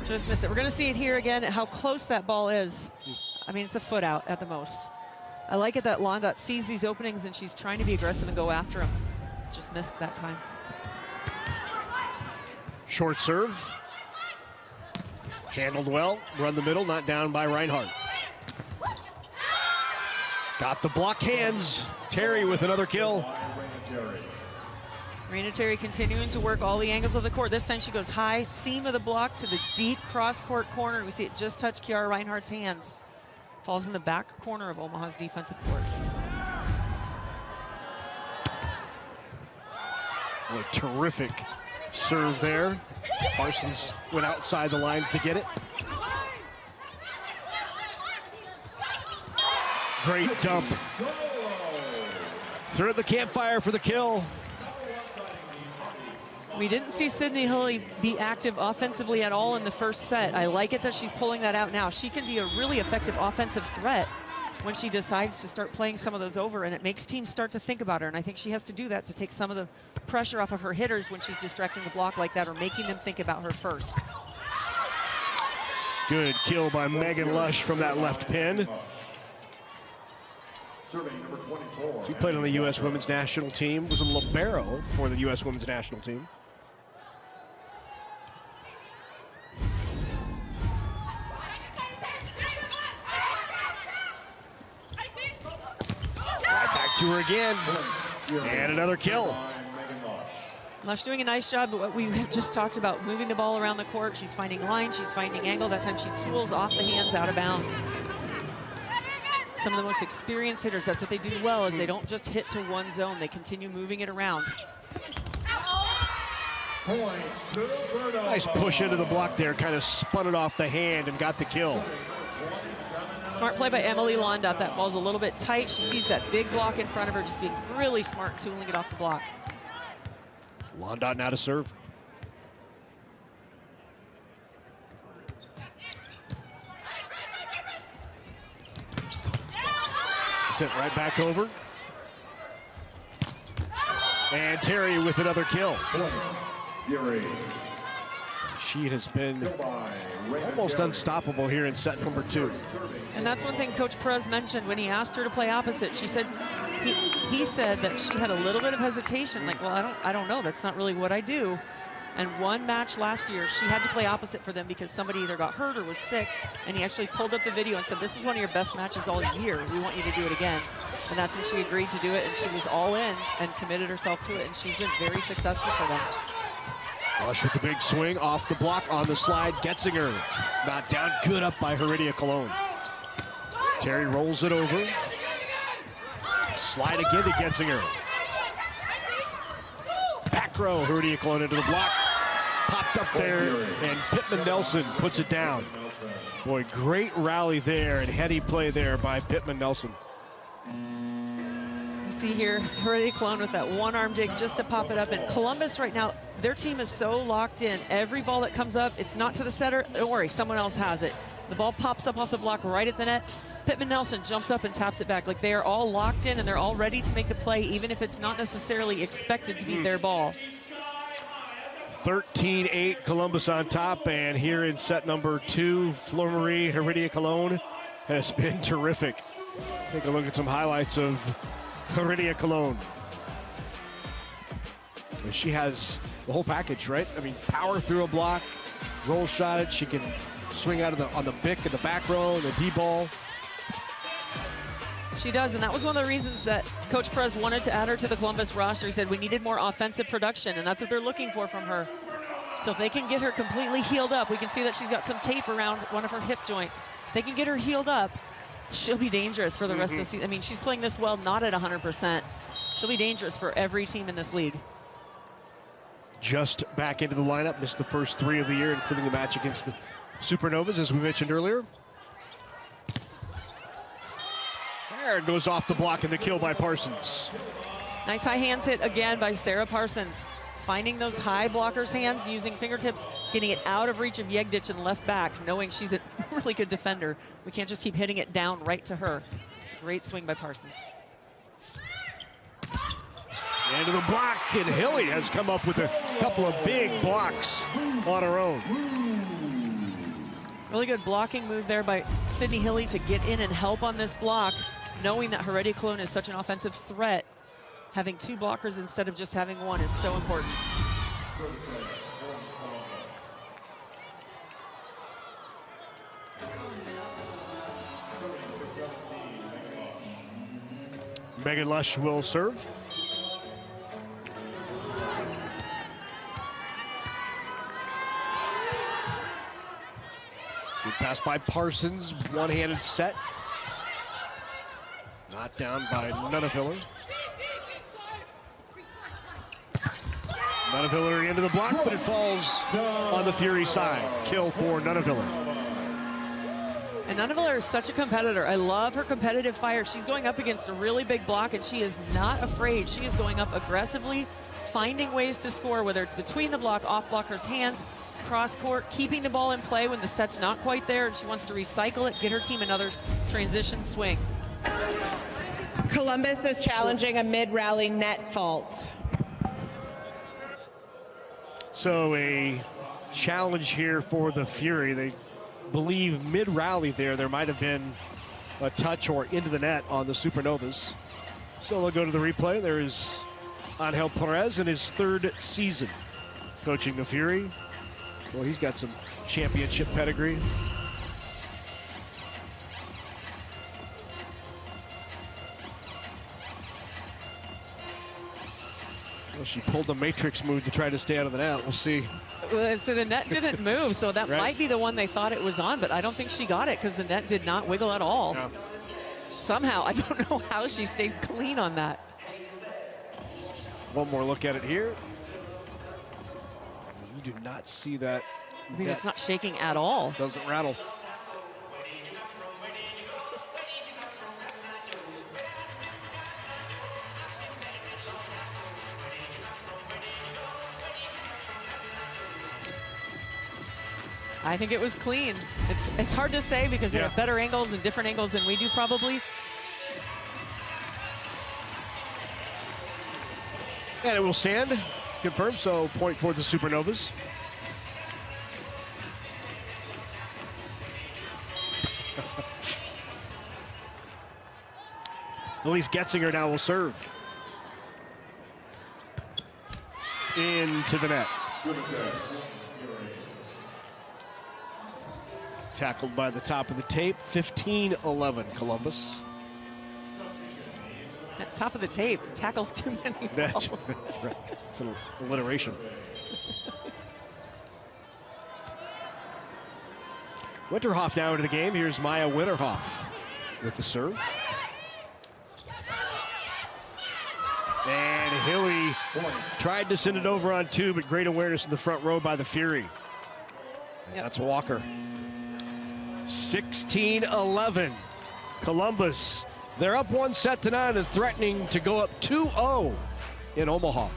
Just missed it. We're going to see it here again, how close that ball is. I mean, it's a foot out at the most. I like it that Londot sees these openings and she's trying to be aggressive and go after him. Just missed that time.
Short serve. Handled well. Run the middle, not down by Reinhardt. Got the block hands. Terry with another kill.
Marina Terry continuing to work all the angles of the court. This time she goes high, seam of the block to the deep cross-court corner. We see it just touch Kiara Reinhardt's hands. Falls in the back corner of Omaha's defensive court.
What a terrific serve there. Parsons went outside the lines to get it. Great dump. Through the campfire for the kill.
We didn't see Sydney Hulley be active offensively at all in the first set. I like it that she's pulling that out now. She can be a really effective offensive threat when she decides to start playing some of those over, and it makes teams start to think about her, and I think she has to do that to take some of the pressure off of her hitters when she's distracting the block like that or making them think about her first.
Good kill by Megan Lush from that left pin.
Serving number 24.
She played on the U.S. Women's National Team, was a libero for the U.S. Women's National Team. Right back to her again, and another kill.
Lush doing a nice job, but what we just talked about, moving the ball around the court. She's finding line, she's finding angle. That time she tools off the hands out of bounds. Some of the most experienced hitters, that's what they do well, is they don't just hit to one zone. They continue moving it around.
Nice push into the block there, kind of spun it off the hand and got the kill.
Smart play by Emily Londot. That ball's a little bit tight. She sees that big block in front of her, just being really smart, tooling it off the block.
Londot now to serve. Sent right back over. And Terry with another kill. She has been almost unstoppable here in set number 2.
And that's one thing Coach Perez mentioned when he asked her to play opposite. She said, he said that she had a little bit of hesitation, like, well, I don't know, that's not really what I do. And one match last year, she had to play opposite for them because somebody either got hurt or was sick, and he actually pulled up the video and said, this is one of your best matches all year. We want you to do it again. And that's when she agreed to do it, and she was all in and committed herself to it, and she's been very successful for them.
Lush with the big swing, off the block, on the slide, Getzinger. Not down, good up by Heredia Cologne. Terry rolls it over. Slide again to Getzinger. Back row, Heredia Cologne into the block. Popped up there, and Pittman Nelson puts it down. Boy, great rally there and heady play there by Pittman Nelson.
You see here, Heredia Cologne with that one-arm dig just to pop it up. And Columbus right now, their team is so locked in. Every ball that comes up, it's not to the setter. Don't worry, someone else has it. The ball pops up off the block right at the net. Pittman Nelson jumps up and taps it back. Like, they are all locked in and they're all ready to make the play, even if it's not necessarily expected to be their ball.
13-8, Columbus on top, and here in set number 2, Fleur-Marie Heredia Cologne has been terrific. Take a look at some highlights of Heredia Cologne. She has the whole package, right? I mean, power through a block, roll shot it. She can swing out of on the bick in the back row, the D-ball.
She does, and that was one of the reasons that Coach Perez wanted to add her to the Columbus roster. He said we needed more offensive production, and that's what they're looking for from her. So if they can get her completely healed up, we can see that she's got some tape around one of her hip joints. If they can get her healed up, she'll be dangerous for the rest of the season. I mean, she's playing this well, not at 100%. She'll be dangerous for every team in this league.
Just back into the lineup, missed the first 3 of the year, including the match against the Supernovas, as we mentioned earlier. There it goes off the block and the kill by Parsons.
Nice high hands hit again by Sarah Parsons. Finding those high blockers' hands, using fingertips, getting it out of reach of Yegdich and left back, knowing she's a really good defender. We can't just keep hitting it down right to her. It's a great swing by Parsons.
Into the block, and Hilly has come up with a couple of big blocks on her own.
Really good blocking move there by Sydney Hilly to get in and help on this block, knowing that Heredia Cologne is such an offensive threat. Having 2 blockers instead of just having 1 is so important.
Megan Lush will serve. Good pass by Parsons, one-handed set. Knocked down by Nunneviller. Nunneviller into the block, but it falls on the Fury side. Kill for Nunneviller.
And Nunneviller is such a competitor. I love her competitive fire. She's going up against a really big block, and she is not afraid. She is going up aggressively, finding ways to score, whether it's between the block, off blockers' hands, cross court, keeping the ball in play when the set's not quite there, and she wants to recycle it, get her team another transition swing.
Columbus is challenging a mid-rally net fault.
So a challenge here for the Fury. They believe mid-rally there might have been a touch or into the net on the Supernovas. So they'll go to the replay. There is Angel Perez in his 3rd season coaching the Fury. Well, he's got some championship pedigree. Well, she pulled the matrix move to try to stay out of the net. We'll see.
So the net didn't move, so that
Right.
might be the one they thought it was on, but I don't think she got it because the net did not wiggle at all.
No.
Somehow, I don't know how she stayed clean on that.
One more look at it here. You do not see that.
I mean, it's not shaking at all.
Doesn't rattle.
I think it was clean. It's hard to say because they have better angles and different angles than we do probably.
And it will stand. Confirmed, so point for the Supernovas. Elise Getzinger now will serve. Into the net. Tackled by the top of the tape. 15-11 Columbus.
At top of the tape, tackles too many
That's
balls.
right. It's an alliteration. Winterhoff now into the game. Here's Maya Winterhoff with the serve. And Hilly tried to send it over on 2, but great awareness in the front row by the Fury. That's Walker. 16-11. Columbus. They're up 1-9 and threatening to go up 2-0 in Omaha.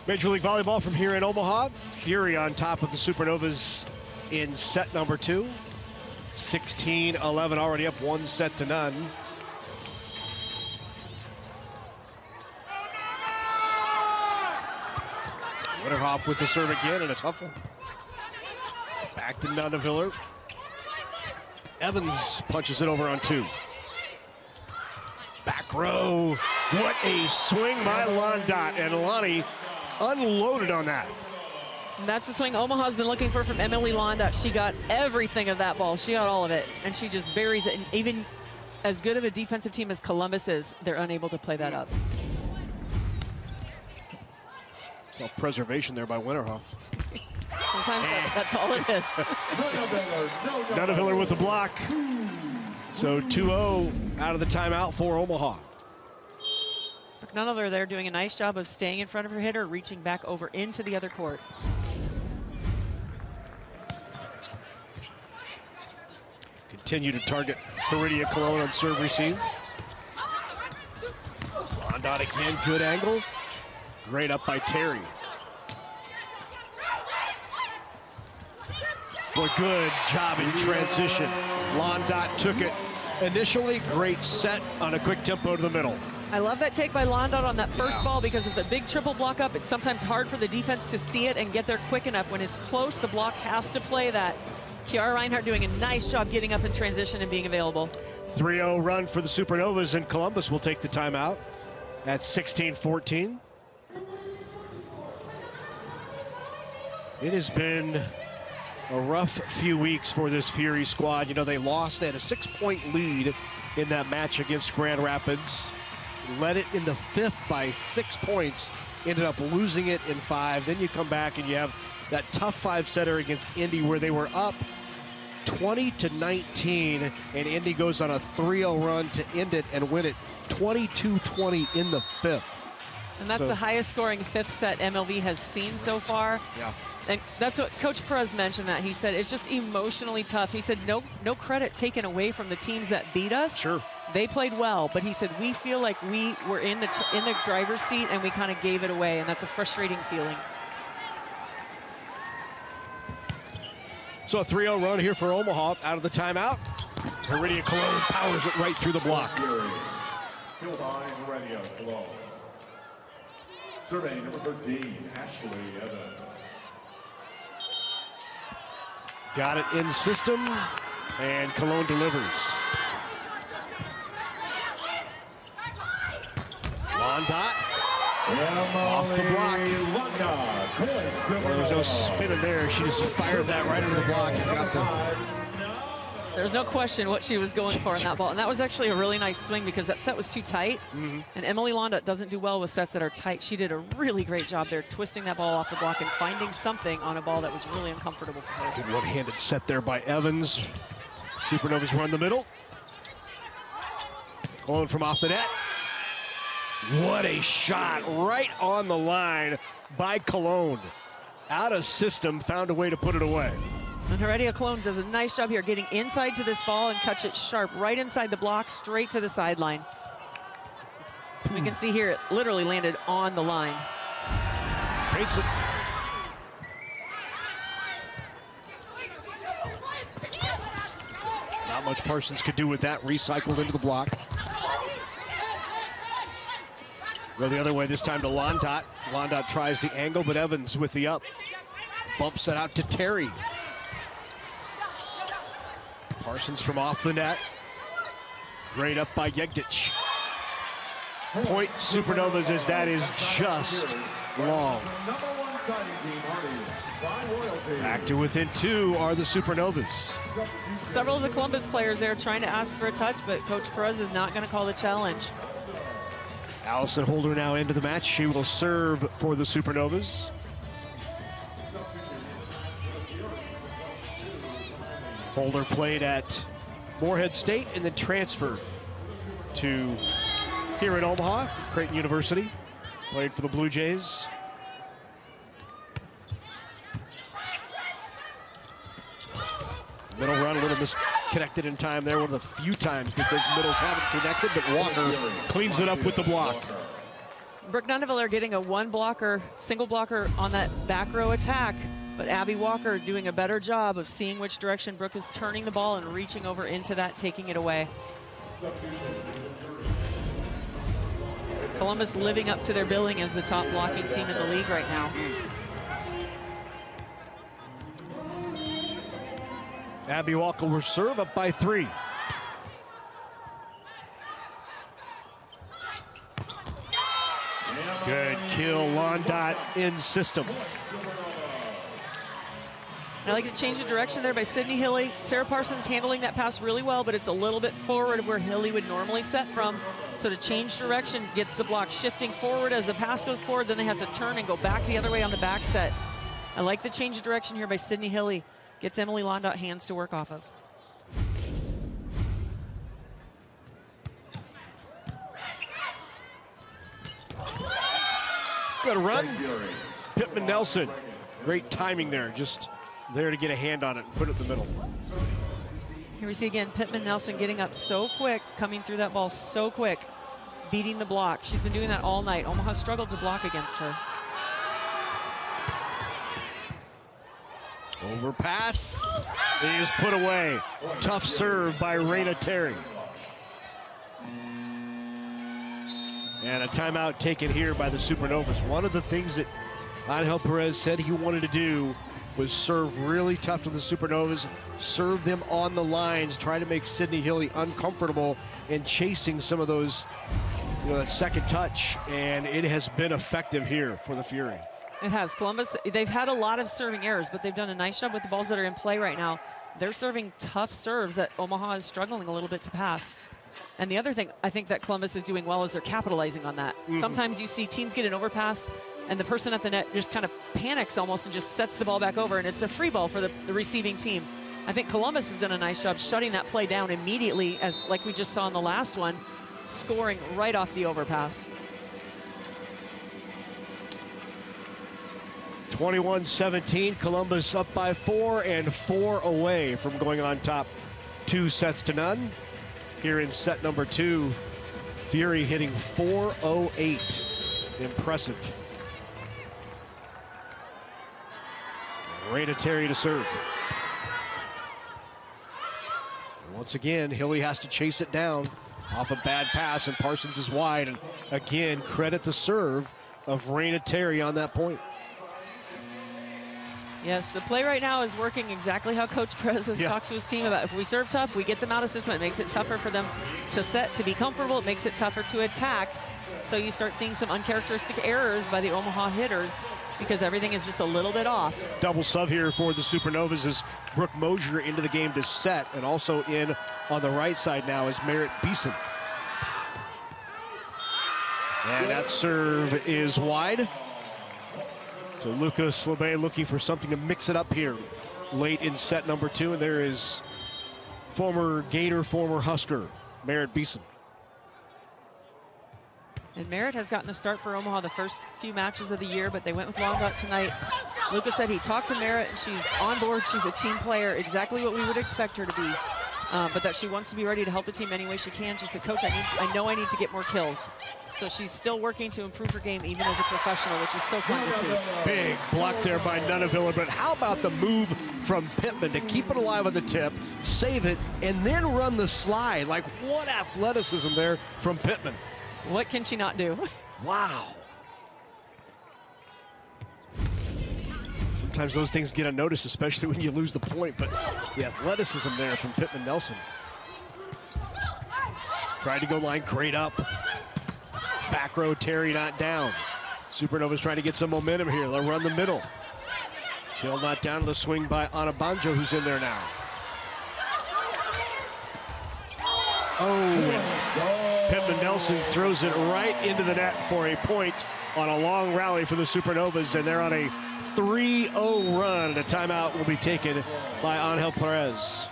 Major League Volleyball from here in Omaha. Fury on top of the Supernovas in set number 2. 16-11 already up, 1-0. Winterhoff with the serve again, and a tough one. Back to Nunaviller. Evans punches it over on 2. Back row. What a swing by Londot, and Lonnie unloaded on that.
And that's the swing Omaha's been looking for from Emily Londot. She got everything of that ball. She got all of it, and she just buries it. And even as good of a defensive team as Columbus is, they're unable to play that up.
Self-preservation there by Winterhoff.
Sometimes that's all it is.
Nunaviller with the block. So 2-0 out of the timeout for Omaha.
Nunaviller there doing a nice job of staying in front of her hitter, reaching back over into the other court.
Continue to target Heredia Cologne on serve receive. Londot again, good angle. Great up by Terry. Boy, good job in transition. Londot took it initially. Great set on a quick tempo to the middle.
I love that take by Londot on that first ball because of the big triple block up. It's sometimes hard for the defense to see it and get there quick enough. When it's close, the block has to play that. Kiara Reinhardt doing a nice job getting up in transition and being available.
3-0 run for the Supernovas, and Columbus will take the timeout at 16-14. It has been a rough few weeks for this Fury squad. You know, they lost. They had a 6-point lead in that match against Grand Rapids. Led it in the 5th by 6 points. Ended up losing it in 5. Then you come back and you have that tough 5-setter against Indy where they were up 20-19, and Indy goes on a 3-0 run to end it and win it 22-20 in the 5th.
And that's the highest scoring 5th set MLV has seen so far.
Yeah.
And that's what Coach Perez mentioned, that he said it's just emotionally tough. He said no credit taken away from the teams that beat us.
Sure.
They played well, but he said we feel like we were in the driver's seat and we kind of gave it away, and that's a frustrating feeling.
So a 3-0 run here for Omaha out of the timeout. Heredia Cologne powers it right through the block.
Killed by Heredia Cologne. Survey number 13, Ashley Evans.
Got it in system, and Cologne delivers. Londot off the block. There was no spinning there. She just fired that right into the block and got the...
There's no question what she was going for in that ball. And that was actually a really nice swing because that set was too tight. And Emily Londot doesn't do well with sets that are tight. She did a really great job there, twisting that ball off the block and finding something on a ball that was really uncomfortable for her.
Good one-handed set there by Evans. Supernovas run the middle. Cologne from off the net. What a shot right on the line by Cologne. Out of system, found a way to put it away.
And Heredia Cologne does a nice job here getting inside to this ball and cuts it sharp right inside the block, straight to the sideline. We can see here it literally landed on the line.
Paints it. Not much Parsons could do with that. Recycled into the block. Go the other way this time to Londot. Londot tries the angle, but Evans with the up. Bumps it out to Terry. Parsons from off the net. Great up by Yegdich. Point Supernovas, as that is just long. Back to within 2 are the Supernovas.
Several of the Columbus players there trying to ask for a touch, but Coach Perez is not going to call the challenge.
Allison Holder now into the match. She will serve for the Supernovas. Holder played at Morehead State and then transferred to here in Omaha, Creighton University. Played for the Blue Jays. Middle run, a little misconnected in time there. One of the few times that those middles haven't connected, but Walker cleans it up with the block.
Brooke Nunaville getting a single blocker on that back row attack, but Abby Walker doing a better job of seeing which direction Brooke is turning the ball and reaching over into that, taking it away. Columbus living up to their billing as the top blocking team in the league right now.
Abby Walker will serve up by 3. Good kill, Londot in system.
I like to change the direction there by Sydney Hilly. Sarah Parsons handling that pass really well, but it's a little bit forward of where Hilly would normally set from. So to change direction, gets the block shifting forward as the pass goes forward, then they have to turn and go back the other way on the back set. I like the change of direction here by Sydney Hilly. Gets Emily Londot hands to work off of.
Got a run. Pittman Nelson. Great timing there. Just there to get a hand on it and put it in the middle.
Here we see again Pittman Nelson getting up so quick, coming through that ball so quick, beating the block. She's been doing that all night. Omaha struggled to block against her.
Overpass is put away. Tough serve by Raina Terry. And a timeout taken here by the Supernovas. One of the things that Angel Perez said he wanted to do was serve really tough to the Supernovas, serve them on the lines, try to make Sydney Hilly uncomfortable and chasing some of those, that second touch. And it has been effective here for the Fury.
It has. Columbus, they've had a lot of serving errors, but they've done a nice job with the balls that are in play right now. They're serving tough serves that Omaha is struggling a little bit to pass. And the other thing I think that Columbus is doing well is they're capitalizing on that. Sometimes you see teams get an overpass and the person at the net just kind of panics almost and just sets the ball back over, and it's a free ball for the receiving team. I think Columbus has done a nice job shutting that play down immediately, as like we just saw in the last one, scoring right off the overpass.
21-17, Columbus up by 4 and 4 away from going on top 2-0. Here in set number 2, Fury hitting .408. Impressive. Raina Terry to serve. And once again, Hilly has to chase it down off a bad pass, and Parsons is wide. And again, credit the serve of Raina Terry on that point.
Yes, the play right now is working exactly how Coach Perez has talked to his team about. If we serve tough, we get them out of system. It makes it tougher for them to set, to be comfortable. It makes it tougher to attack. So you start seeing some uncharacteristic errors by the Omaha hitters because everything is just a little bit off.
Double sub here for the Supernovas as Brooke Mosier into the game to set, and also in on the right side now is Merritt Beeson. And that serve is wide. So Lucas LeBay looking for something to mix it up here late in set number 2, and there is former Gator, former Husker, Merritt Beeson.
And Merritt has gotten the start for Omaha the first few matches of the year, but they went with Londot tonight. Lucas said he talked to Merritt and she's on board. She's a team player, exactly what we would expect her to be, but that she wants to be ready to help the team any way she can. She said, Coach, I know I need to get more kills. So she's still working to improve her game even as a professional, which is so fun to see.
Big block there by Nunaville, but how about the move from Pittman to keep it alive on the tip, save it, and then run the slide? Like, what athleticism there from Pittman.
What can she not do?
Wow. Sometimes those things get unnoticed, especially when you lose the point, but the athleticism there from Pittman Nelson. Tried to go line, great up. Back row, Terry not down. Supernovas trying to get some momentum here. They'll run the middle. Kill not down to the swing by Anabanjo, who's in there now. Oh, Pittman Nelson throws it right into the net for a point on a long rally for the Supernovas, and they're on a 3-0 run. And a timeout will be taken by Angel Perez.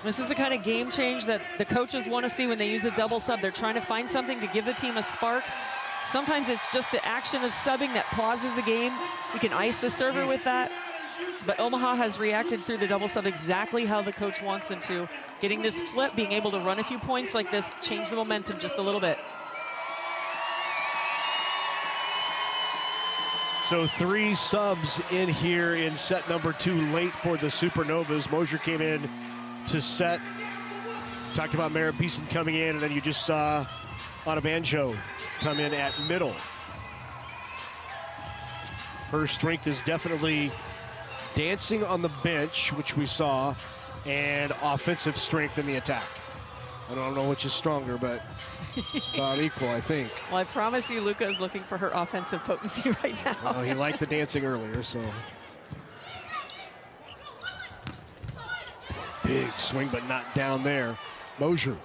This is the kind of game change that the coaches want to see when they use a double sub. They're trying to find something to give the team a spark. Sometimes it's just the action of subbing that pauses the game. You can ice the server with that. But Omaha has reacted through the double sub exactly how the coach wants them to. Getting this flip, being able to run a few points like this, change the momentum just a little bit.
So 3 subs in here in set number 2, late for the Supernovas. Mosier came in to set. Talked about Mara Beeson coming in, and then you just saw Anna Banjo come in at middle. Her strength is definitely dancing on the bench, which we saw, and offensive strength in the attack. I don't know which is stronger, but it's about equal, I think.
Well, I promise you, Luca is looking for her offensive potency right now.
Well, he liked the dancing earlier, so. Big swing, but not down there. Mosier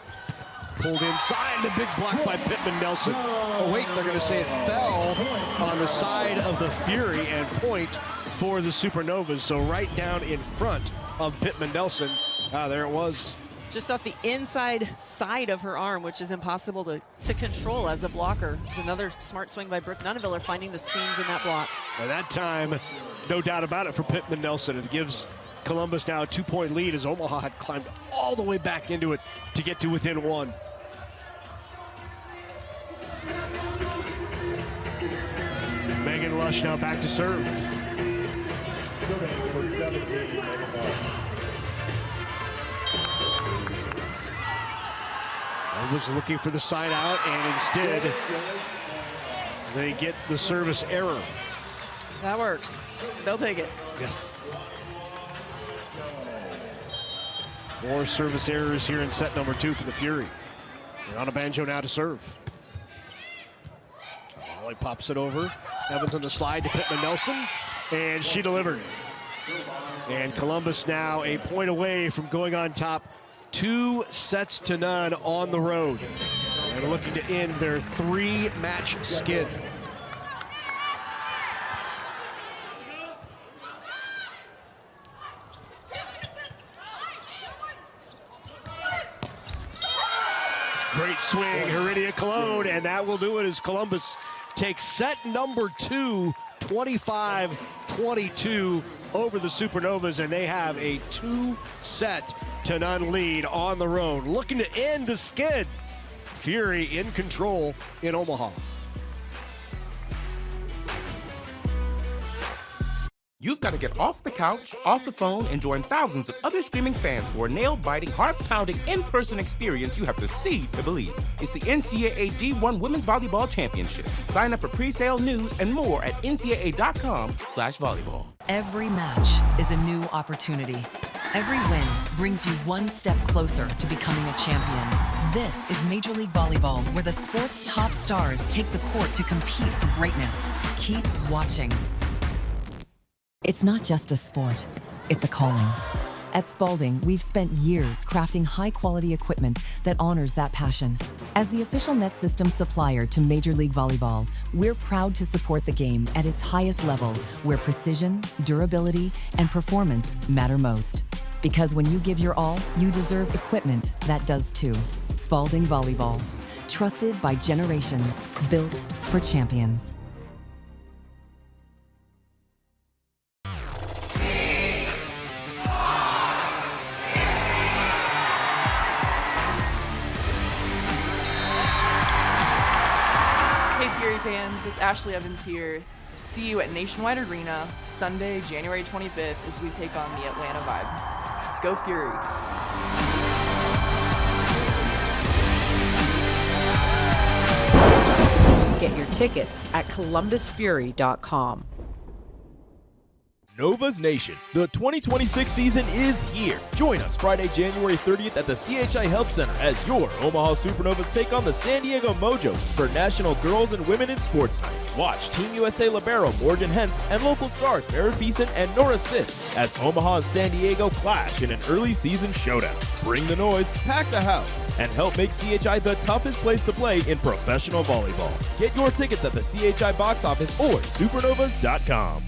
pulled inside, the big block by Pittman Nelson. Oh wait, they're gonna say it fell on the side of the Fury, and point for the Supernovas. So right down in front of Pittman Nelson. There it was.
Just off the inside side of her arm, which is impossible to control as a blocker. It's another smart swing by Brooke Nuneviller, finding the seams in that block.
At that time, no doubt about it for Pittman Nelson. It gives Columbus now a 2-point lead as Omaha had climbed all the way back into it to get to within 1. Megan Lush now back to serve.
Serving number 17, Megan Lush.
Was looking for the side out, and instead they get the service error.
That works. They'll take it.
Yes. 4 service errors here in set number 2 for the Fury. Anna Banjo now to serve. Molly pops it over. Evans on the slide to Pittman Nelson, and she delivered. And Columbus now a point away from going on top, 2-0 on the road. They're looking to end their 3-match skid. Great swing, Heredia Cologne, and that will do it as Columbus takes set number 2, 25-22 over the Supernovas, and they have a 2-0 lead on the road. Looking to end the skid. Fury in control in Omaha.
You've got to get off the couch, off the phone, and join thousands of other screaming fans for a nail-biting, heart-pounding, in-person experience you have to see to believe. It's the NCAA D1 Women's Volleyball Championship. Sign up for pre-sale news and more at ncaa.com/volleyball.
Every match is a new opportunity. Every win brings you one step closer to becoming a champion. This is Major League Volleyball, where the sport's top stars take the court to compete for greatness. Keep watching. It's not just a sport, it's a calling. At Spalding, we've spent years crafting high-quality equipment that honors that passion. As the official net system supplier to Major League Volleyball, we're proud to support the game at its highest level, where precision, durability, and performance matter most. Because when you give your all, you deserve equipment that does too. Spalding Volleyball, trusted by generations, built for champions.
Fans, it's Ashley Evans here. See you at Nationwide Arena Sunday, January 25th as we take on the Atlanta Vibe. Go Fury.
Get your tickets at columbusfury.com.
Novas Nation, the 2026 season is here. Join us Friday, January 30th at the CHI Health Center as your Omaha Supernovas take on the San Diego Mojo for National Girls and Women in Sports Night. Watch Team USA libero Morgan Hentz and local stars Mara Beeson and Nora Sisk as Omaha and San Diego clash in an early season showdown. Bring the noise, pack the house, and help make CHI the toughest place to play in professional volleyball. Get your tickets at the CHI box office or supernovas.com.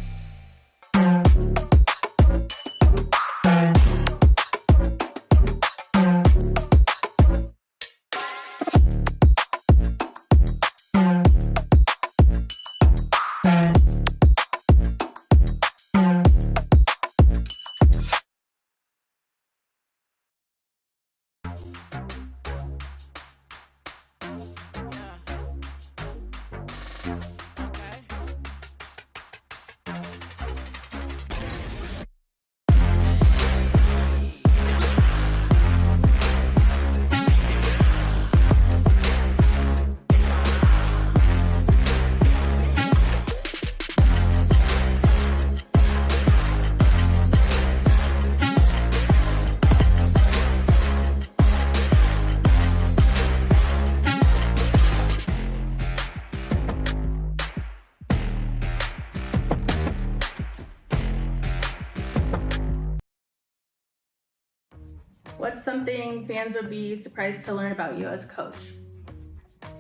What's something fans would be surprised to learn about you as a coach?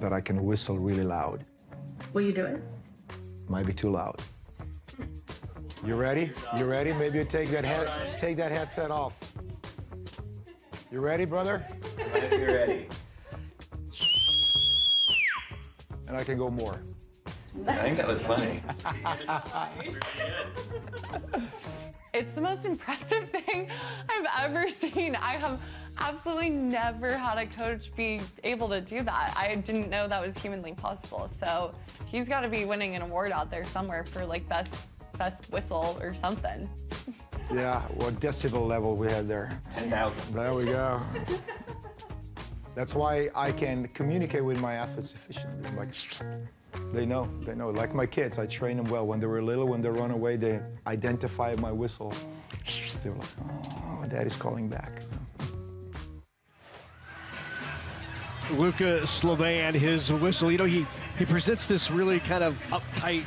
That I can whistle really loud.
Will you do it?
Might be too loud. You ready? You ready? Maybe you take that headset off. You ready, brother?
Might be ready.
And I can go more.
I think that was funny.
It's the most impressive thing I've ever seen. I have absolutely never had a coach be able to do that. I didn't know that was humanly possible. So he's got to be winning an award out there somewhere for like best whistle or something.
Yeah, what decibel level we had there?
10,000.
There we go. That's why I can communicate with my athletes efficiently. Like, they know. Like my kids, I train them well. When they were little, when they run away, they identify my whistle. They're like, oh, Daddy's calling back. So.
Luka Slovan, his whistle, you know, he presents this really kind of uptight,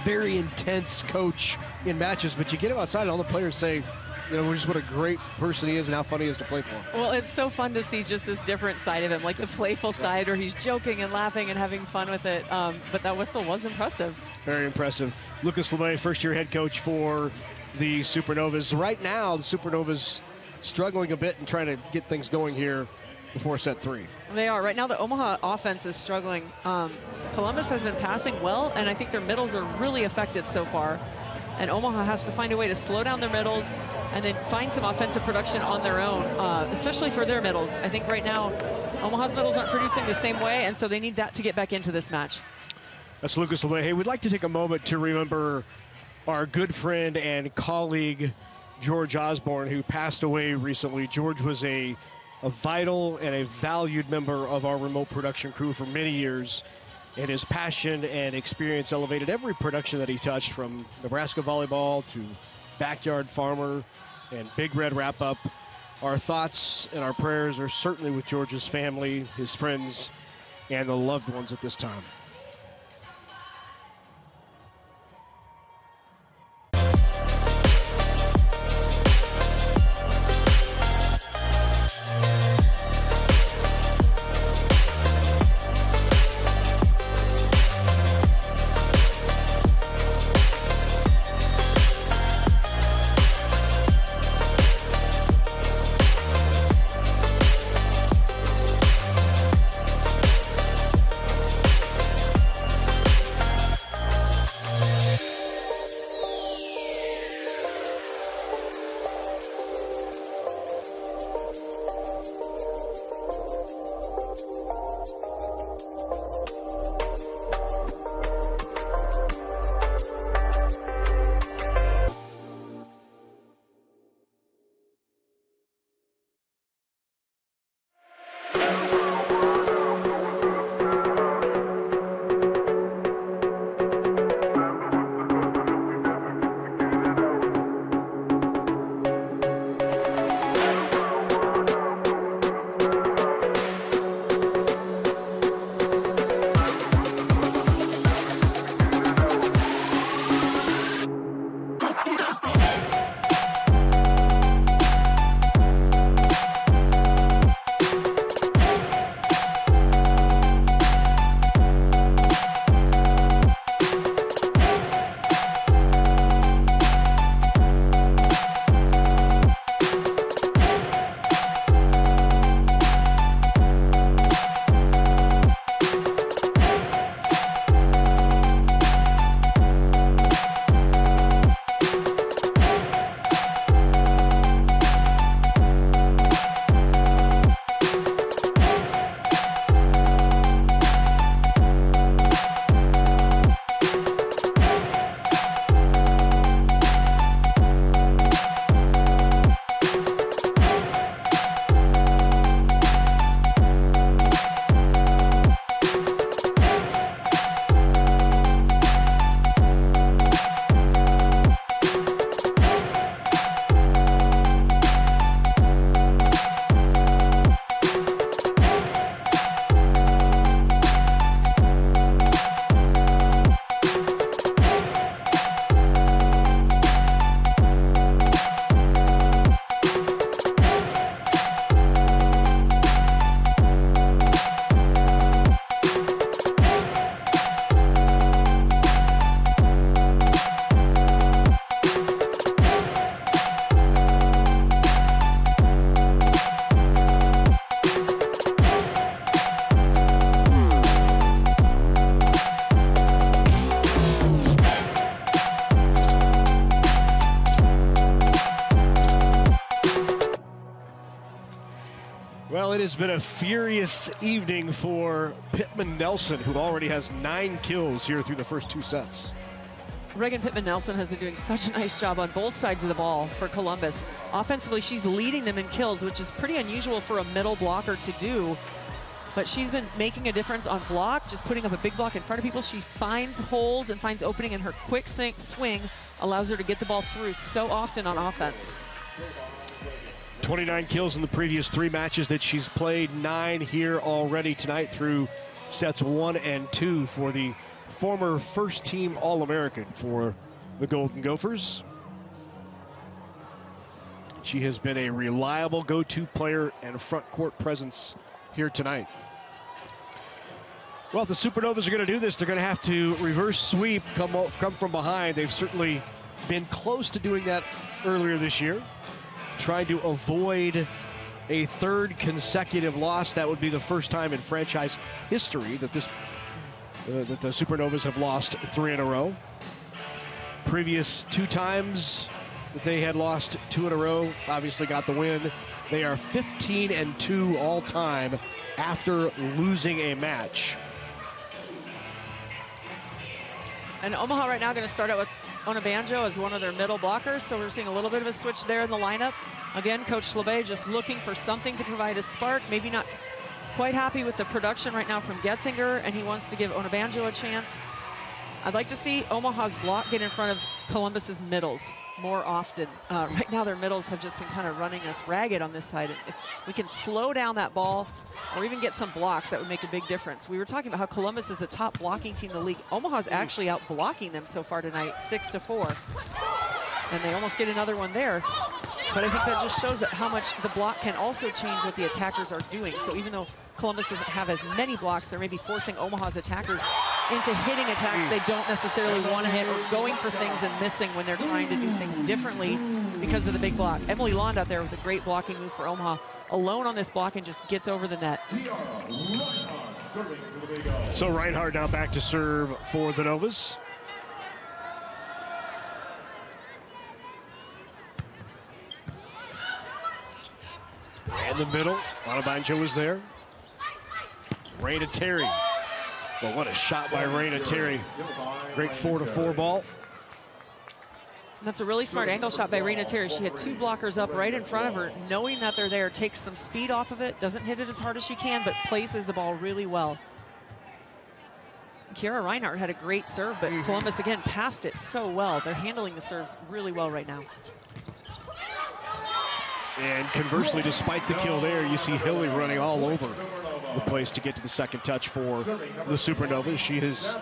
very intense coach in matches, but you get him outside and all the players say, you know, just what a great person he is and how fun he is to play for.
Well, it's so fun to see just this different side of him, like the playful side where he's joking and laughing and having fun with it. But that whistle was impressive.
Very impressive. Lucas LeMay, first-year head coach for the Supernovas. Right now, the Supernovas struggling a bit and trying to get things going here before set 3.
They are. Right now, the Omaha offense is struggling. Columbus has been passing well, and I think their middles are really effective so far. And Omaha has to find a way to slow down their middles and then find some offensive production on their own, especially for their middles. I think right now, Omaha's middles aren't producing the same way, and so they need that to get back into this match.
That's Lucas LeMay. Hey, we'd like to take a moment to remember our good friend and colleague, George Osborne, who passed away recently. George was a vital and a valued member of our remote production crew for many years. And his passion and experience elevated every production that he touched, from Nebraska volleyball to Backyard Farmer and Big Red Wrap-Up. Our thoughts and our prayers are certainly with George's family, his friends, and the loved ones at this time. has been a furious evening for Pittman Nelson, who already has 9 kills here through the first 2 sets.
Reagan Pittman-Nelson has been doing such a nice job on both sides of the ball for Columbus. Offensively, she's leading them in kills, which is pretty unusual for a middle blocker to do. But she's been making a difference on block, just putting up a big block in front of people. She finds holes and finds opening, and her quick swing allows her to get the ball through so often on offense.
29 kills in the previous 3 matches that she's played, 9 here already tonight through sets 1 and 2 for the former first-team All-American for the Golden Gophers. She has been a reliable go-to player and front court presence here tonight. Well, if the Supernovas are going to do this, they're going to have to reverse sweep, come from behind. They've certainly been close to doing that earlier this year, trying to avoid a 3rd consecutive loss. That would be the first time in franchise history that that the Supernovas have lost 3 in a row. Previous 2 times that they had lost 2 in a row, obviously got the win. They are 15-2 all time after losing a match.
And Omaha right now going to start out with Onabanjo as one of their middle blockers, so we're seeing a little bit of a switch there in the lineup. Again, Coach Schlebe just looking for something to provide a spark, maybe not quite happy with the production right now from Getzinger, and he wants to give Onabanjo a chance. I'd like to see Omaha's block get in front of Columbus's middles more often. Right now their middles have just been kind of running us ragged on this side. If we can slow down that ball or even get some blocks, that would make a big difference. We were talking about how Columbus is a top blocking team in the league. Omaha's actually out blocking them so far tonight, 6-4. And they almost get another one there. But I think that just shows that how much the block can also change what the attackers are doing. So even though Columbus doesn't have as many blocks, they're maybe forcing Omaha's attackers into hitting attacks they don't necessarily want to hit, or going for things and missing when they're trying to do things differently because of the big block. Emily Lond out there with a great blocking move for Omaha, alone on this block and just gets over the net.
So Reinhardt now back to serve for the Novas. In the middle, Onabanjo was there. Raina Terry. Well, what a shot by Raina Terry. Great 4-4 ball.
And that's a really smart angle shot by Raina Terry. She had 2 blockers up right in front of her, knowing that they're there, takes some speed off of it, doesn't hit it as hard as she can, but places the ball really well. Kiara Reinhardt had a great serve, but Columbus again passed it so well. They're handling the serves really well right now.
And conversely, despite the kill there, you see Hilly running all over the place to get to the second touch for the Supernovas. She has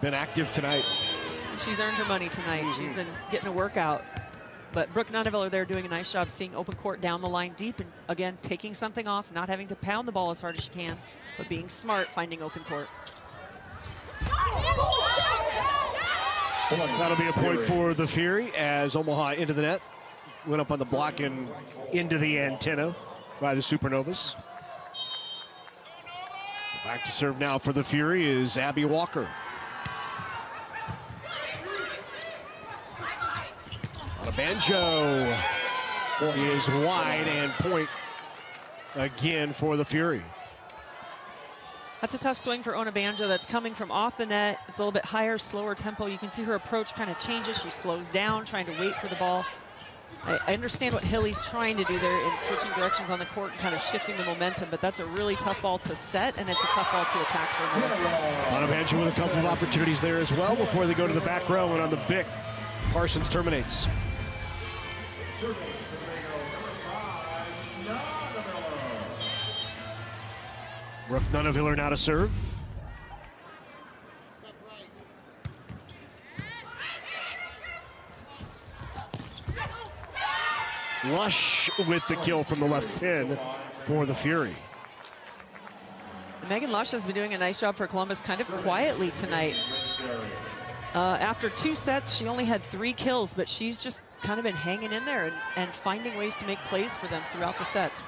been active tonight.
She's earned her money tonight. She's been getting a workout. But Brooke Nuneviller there doing a nice job seeing open court down the line deep, and again, taking something off, not having to pound the ball as hard as she can, but being smart, finding open court.
That'll be a point for the Fury as Omaha into the net. Went up on the block and into the antenna by the Supernovas. Back to serve now for the Fury is Abby Walker. Onabanjo is wide, and point again for the Fury.
That's a tough swing for Onabanjo. That's coming from off the net. It's a little bit higher, slower tempo. You can see her approach kind of changes. She slows down, trying to wait for the ball. I understand what Hilly's trying to do there in switching directions on the court and kind of shifting the momentum, but that's a really tough ball to set, and it's a tough ball to attack for her.
Onabanjo with a couple of opportunities there as well before they go to the back row, and on the pick, Parsons terminates. Brooke Nuneviller now to serve. Lush with the kill from the left pin for the Fury.
Megan Lush has been doing a nice job for Columbus kind of quietly tonight. After 2 sets, she only had 3 kills, but she's just kind of been hanging in there and finding ways to make plays for them throughout the sets.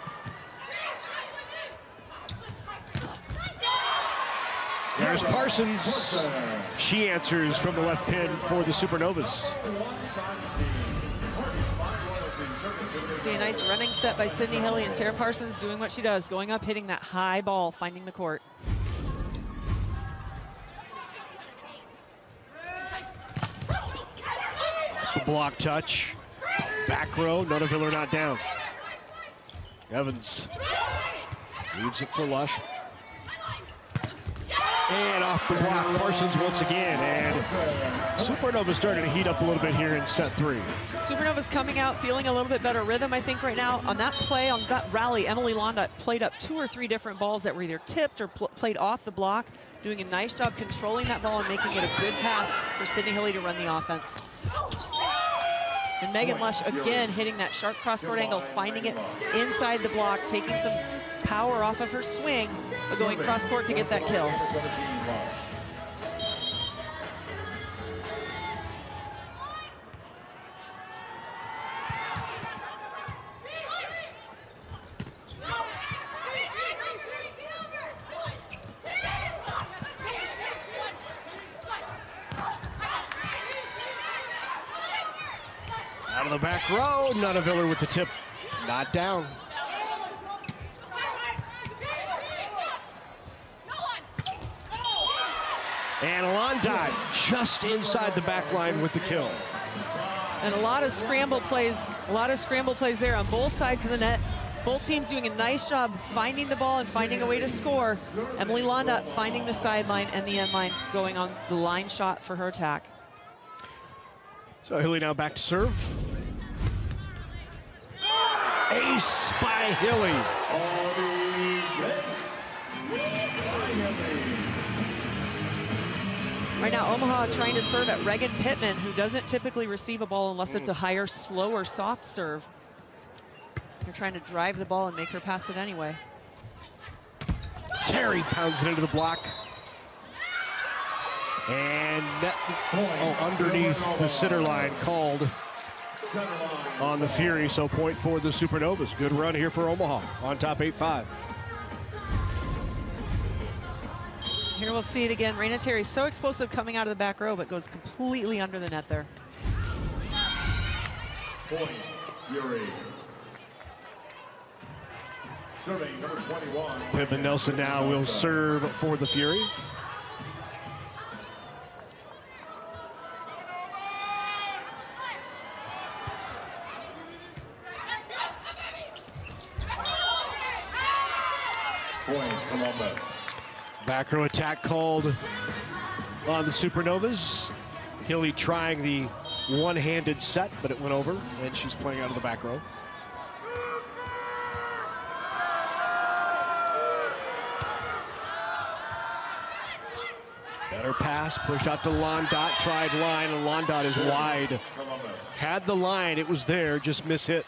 There's Parsons. She answers from the left pin for the Supernovas.
See a nice running set by Sydney Hilly, and Sarah Parsons doing what she does, going up, hitting that high ball, finding the court.
The block touch. Back row, Nunaviller not down. Evans leaves it for Lush. And off the block, Parsons once again. And Supernovas starting to heat up a little bit here in set 3.
Supernovas coming out, feeling a little bit better rhythm, I think, right now. On that play, on that rally, Emily Londa played up 2 or 3 different balls that were either tipped or played off the block, doing a nice job controlling that ball and making it a good pass for Sydney Hilly to run the offense. And Megan Lush again hitting that sharp cross-court angle, finding it inside the block, taking some power off of her swing, but going cross-court to get that kill.
Out of the back row, Nunaviller with the tip, not down. And Londa just inside the back line with the kill.
And a lot of scramble plays there on both sides of the net. Both teams doing a nice job finding the ball and finding a way to score. Emily Londa finding the sideline and the end line, going on the line shot for her attack.
So Hilly now back to serve. Ace by Hilly.
Right now, Omaha trying to serve at Regan Pittman, who doesn't typically receive a ball unless it's a higher, slower, soft serve. They're trying to drive the ball and make her pass it anyway.
Terry pounds it into the block. And underneath the center line called on the Fury, so point for the Supernovas. Good run here for Omaha, on top 8-5.
Here we'll see it again. Raina Terry so explosive coming out of the back row, but goes completely under the net there.
Point, Fury. Serving number 21.
Pittman Nelson now will serve for the Fury.
Point, Columbus.
Back row attack called on the Supernovas. Hilly trying the one-handed set, but it went over, and she's playing out of the back row. Better pass, pushed out to Londot, tried line, and Londot is wide. Had the line, it was there, just mishit.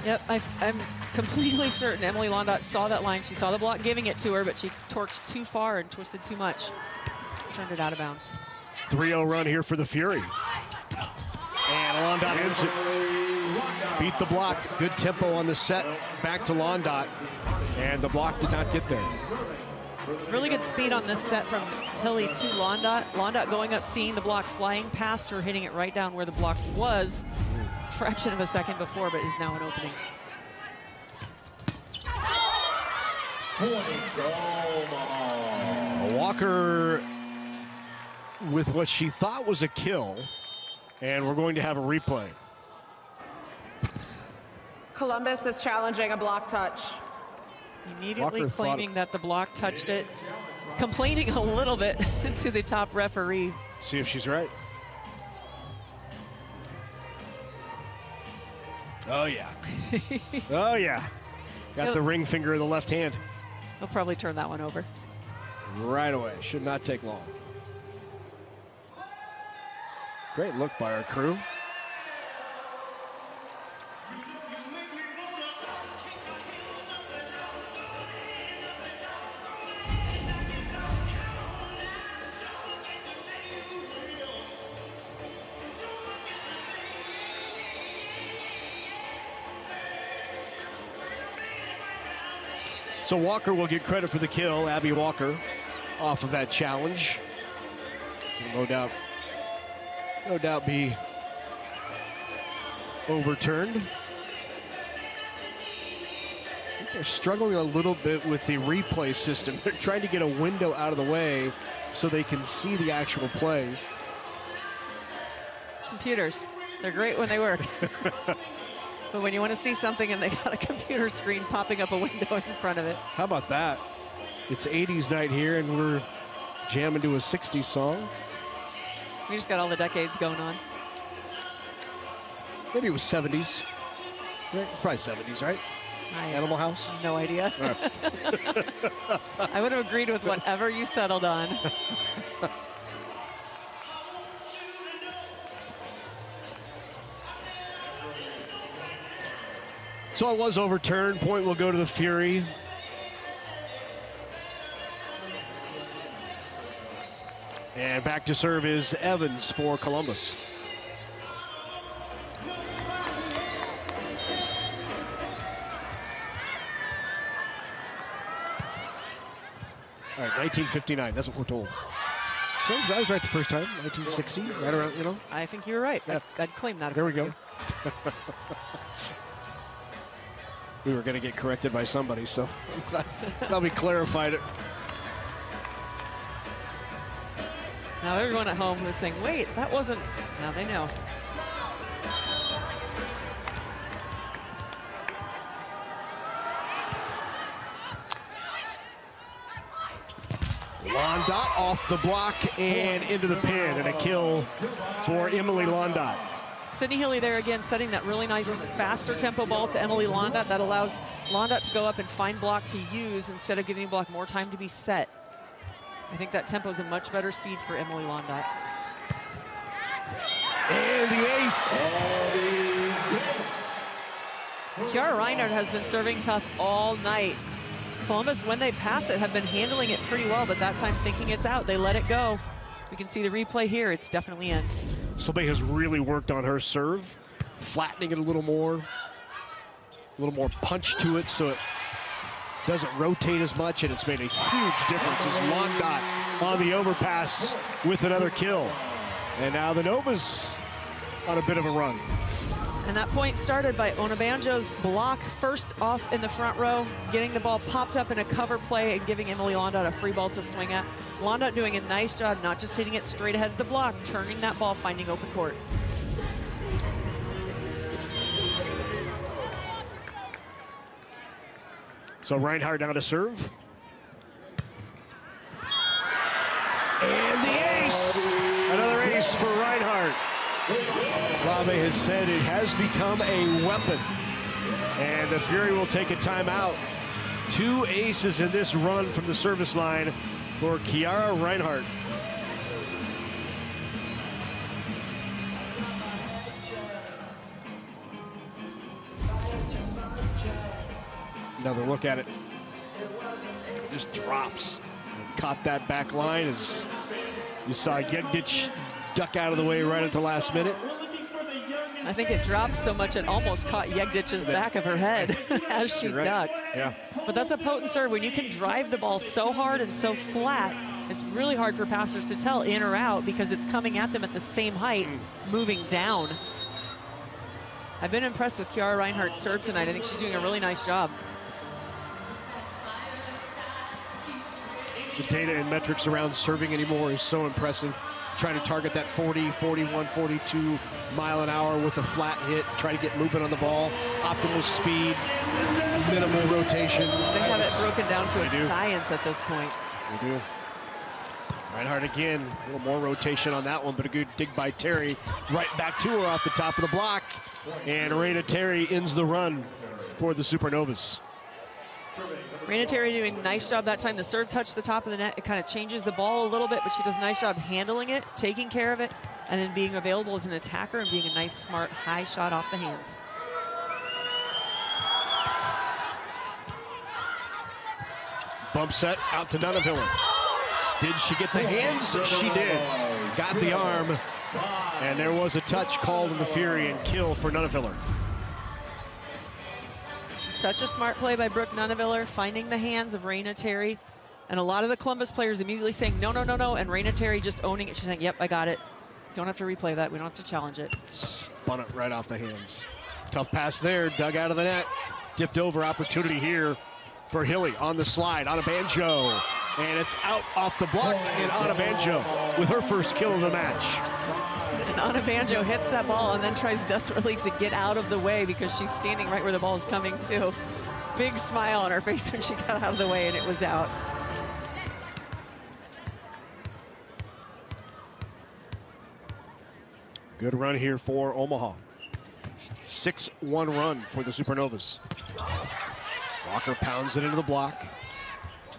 Yep, I'm completely certain Emily Londot saw that line. She saw the block giving it to her, but she torqued too far and twisted too much. Turned it out of bounds.
3-0 run here for the Fury. And Londot ends it. Beat the block. Good tempo on the set. Back to Londot. And the block did not get there.
Really good speed on this set from Hilly to Londot. Londot going up, seeing the block, flying past her, hitting it right down where the block was. Fraction of a second before, but is now an opening.
Walker with what she thought was a kill, and we're going to have a replay.
Columbus is challenging a block touch.
Immediately
Walker
claiming that the block touched it, complaining a little bit to the top referee.
See if she's right. Oh, yeah. Oh, yeah. Got the ring finger of the left hand.
He'll probably turn that one over.
Right away. Should not take long. Great look by our crew. So Walker will get credit for the kill, Abby Walker, off of that challenge. So no doubt be overturned. I think they're struggling a little bit with the replay system. They're trying to get a window out of the way so they can see the actual play.
Computers, they're great when they work. But when you want to see something and they got a computer screen popping up a window in front of it.
How about that? It's 80s night here and we're jamming to a 60s song.
We just got all the decades going on.
Maybe it was 70s. Yeah, probably 70s, right? Animal House?
No idea. I would have agreed with whatever you settled on.
So it was overturned. Point will go to the Fury. And back to serve is Evans for Columbus. All right, 1959, that's what we're told. So I was right the first time, 1960, right around, you know?
I think you were right.
Yeah.
I'd claim that.
There we go. We were going to get corrected by somebody, so I'm glad we clarified it.
Now everyone at home was saying, wait, that wasn't, now they know.
Londot off the block and into the pin, and a kill for Emily Londot.
Sydney Healy there again, setting that really nice faster tempo ball to Emily Londot. That allows Londot to go up and find block to use instead of giving the block more time to be set. I think that tempo is a much better speed for Emily Londot.
And the ace.
Kiara Reinhardt has been serving tough all night. Columbus, when they pass it, have been handling it pretty well, but that time thinking it's out, they let it go. We can see the replay here. It's definitely in.
Somebody has really worked on her serve, flattening it a little more punch to it so it doesn't rotate as much, and it's made a huge difference as Londot on the overpass with another kill. And now the Novas on a bit of a run.
And that point started by Onabanjo's block, first off in the front row, getting the ball popped up in a cover play and giving Emily Londot a free ball to swing at. Londot doing a nice job, not just hitting it straight ahead of the block, turning that ball, finding open court.
So Reinhardt now to serve. And the ace! Another ace for Reinhardt. Slave has said it has become a weapon. And the Fury will take a timeout. 2 aces in this run from the service line for Kiara Reinhardt. Another look at it. Just drops. Caught that back line as you saw Yegdic duck out of the way right at the last minute.
I think it dropped so much it almost caught Yegdic's back of her head as she ducked.
Yeah.
But that's a potent serve. When you can drive the ball so hard and so flat, it's really hard for passers to tell in or out because it's coming at them at the same height, moving down. I've been impressed with Kiara Reinhardt's serve tonight. I think she's doing a really nice job.
The data and metrics around serving anymore is so impressive. Trying to target that 40, 41, 42 mile an hour with a flat hit, try to get movement on the ball, optimal speed, minimal rotation.
They have it broken down to a science at this point.
They do. Reinhardt again, a little more rotation on that one, but a good dig by Terry. Right back to her off the top of the block. And Raina Terry ends the run for the Supernovas.
Raina Terry doing a nice job that time. The serve touched the top of the net. It kind of changes the ball a little bit, but she does a nice job handling it, taking care of it, and then being available as an attacker and being a nice, smart, high shot off the hands.
Bump set out to Nunaviller. Did she get the hands? She did. Got the arm. And there was a touch called in the Fury and kill for Nunaviller.
Such a smart play by Brooke Nunaviller, finding the hands of Raina Terry. And a lot of the Columbus players immediately saying, no, no, no, no. And Raina Terry just owning it. She's saying, yep, I got it. Don't have to replay that. We don't have to challenge it.
Spun it right off the hands. Tough pass there, dug out of the net. Dipped over, opportunity here for Hilly on the slide, on a banjo. And it's out off the block, and Anna Banjo with her first kill of the match.
And Anna Banjo hits that ball and then tries desperately to get out of the way because she's standing right where the ball is coming to. Big smile on her face when she got out of the way and it was out.
Good run here for Omaha. 6-1 run for the Supernovas. Walker pounds it into the block.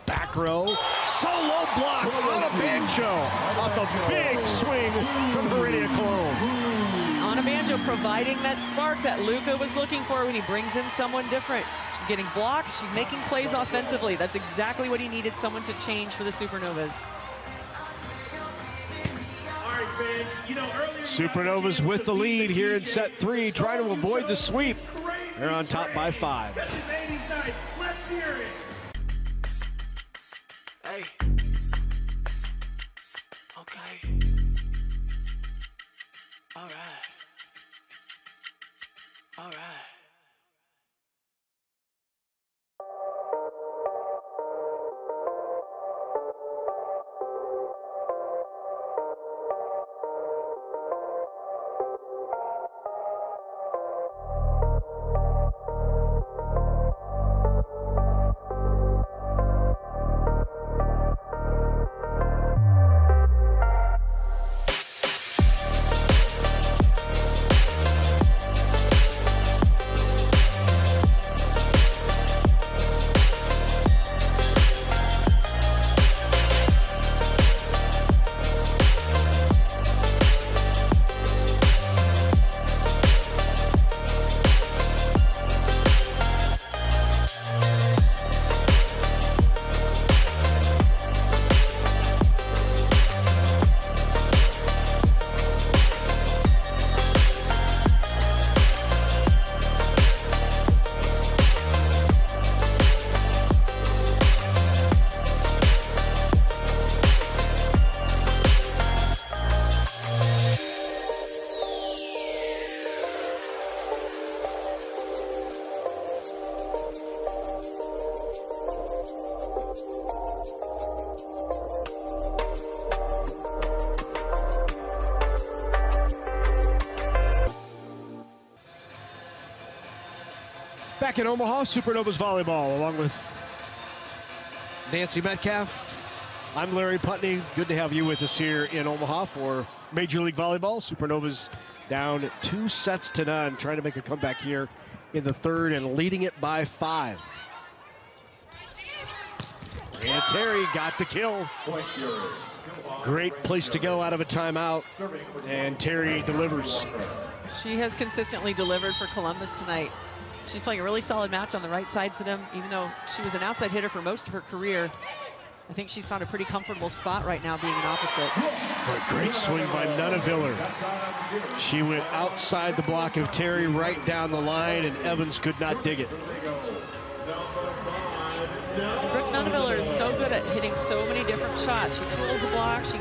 Back row, solo block on a banjo off a big swing from Heredia Cologne.
Anna Banjo providing that spark that Luca was looking for when he brings in someone different. She's getting blocks, she's making plays offensively. That's exactly what he needed, someone to change for the Supernovas.
Supernovas with the lead here in set 3, trying to avoid the sweep. They're on top by 5.
This is 80s night. Let's hear it.
Hey. Okay. All right. All right.
Back in Omaha, Supernovas volleyball, along with Nancy Metcalf. I'm Larry Putney. Good to have you with us here in Omaha for Major League Volleyball. Supernovas down 2-0, trying to make a comeback here in the third and leading it by 5. And Terry got the kill. Great place to go out of a timeout, and Terry delivers.
She has consistently delivered for Columbus tonight. She's playing a really solid match on the right side for them, even though she was an outside hitter for most of her career. I think she's found a pretty comfortable spot right now being an opposite.
A great swing by Nunneviller. She went outside the block of Terry right down the line, and Evans could not dig it.
Brooke Nunneviller is so good at hitting so many different shots. She twirls the block, she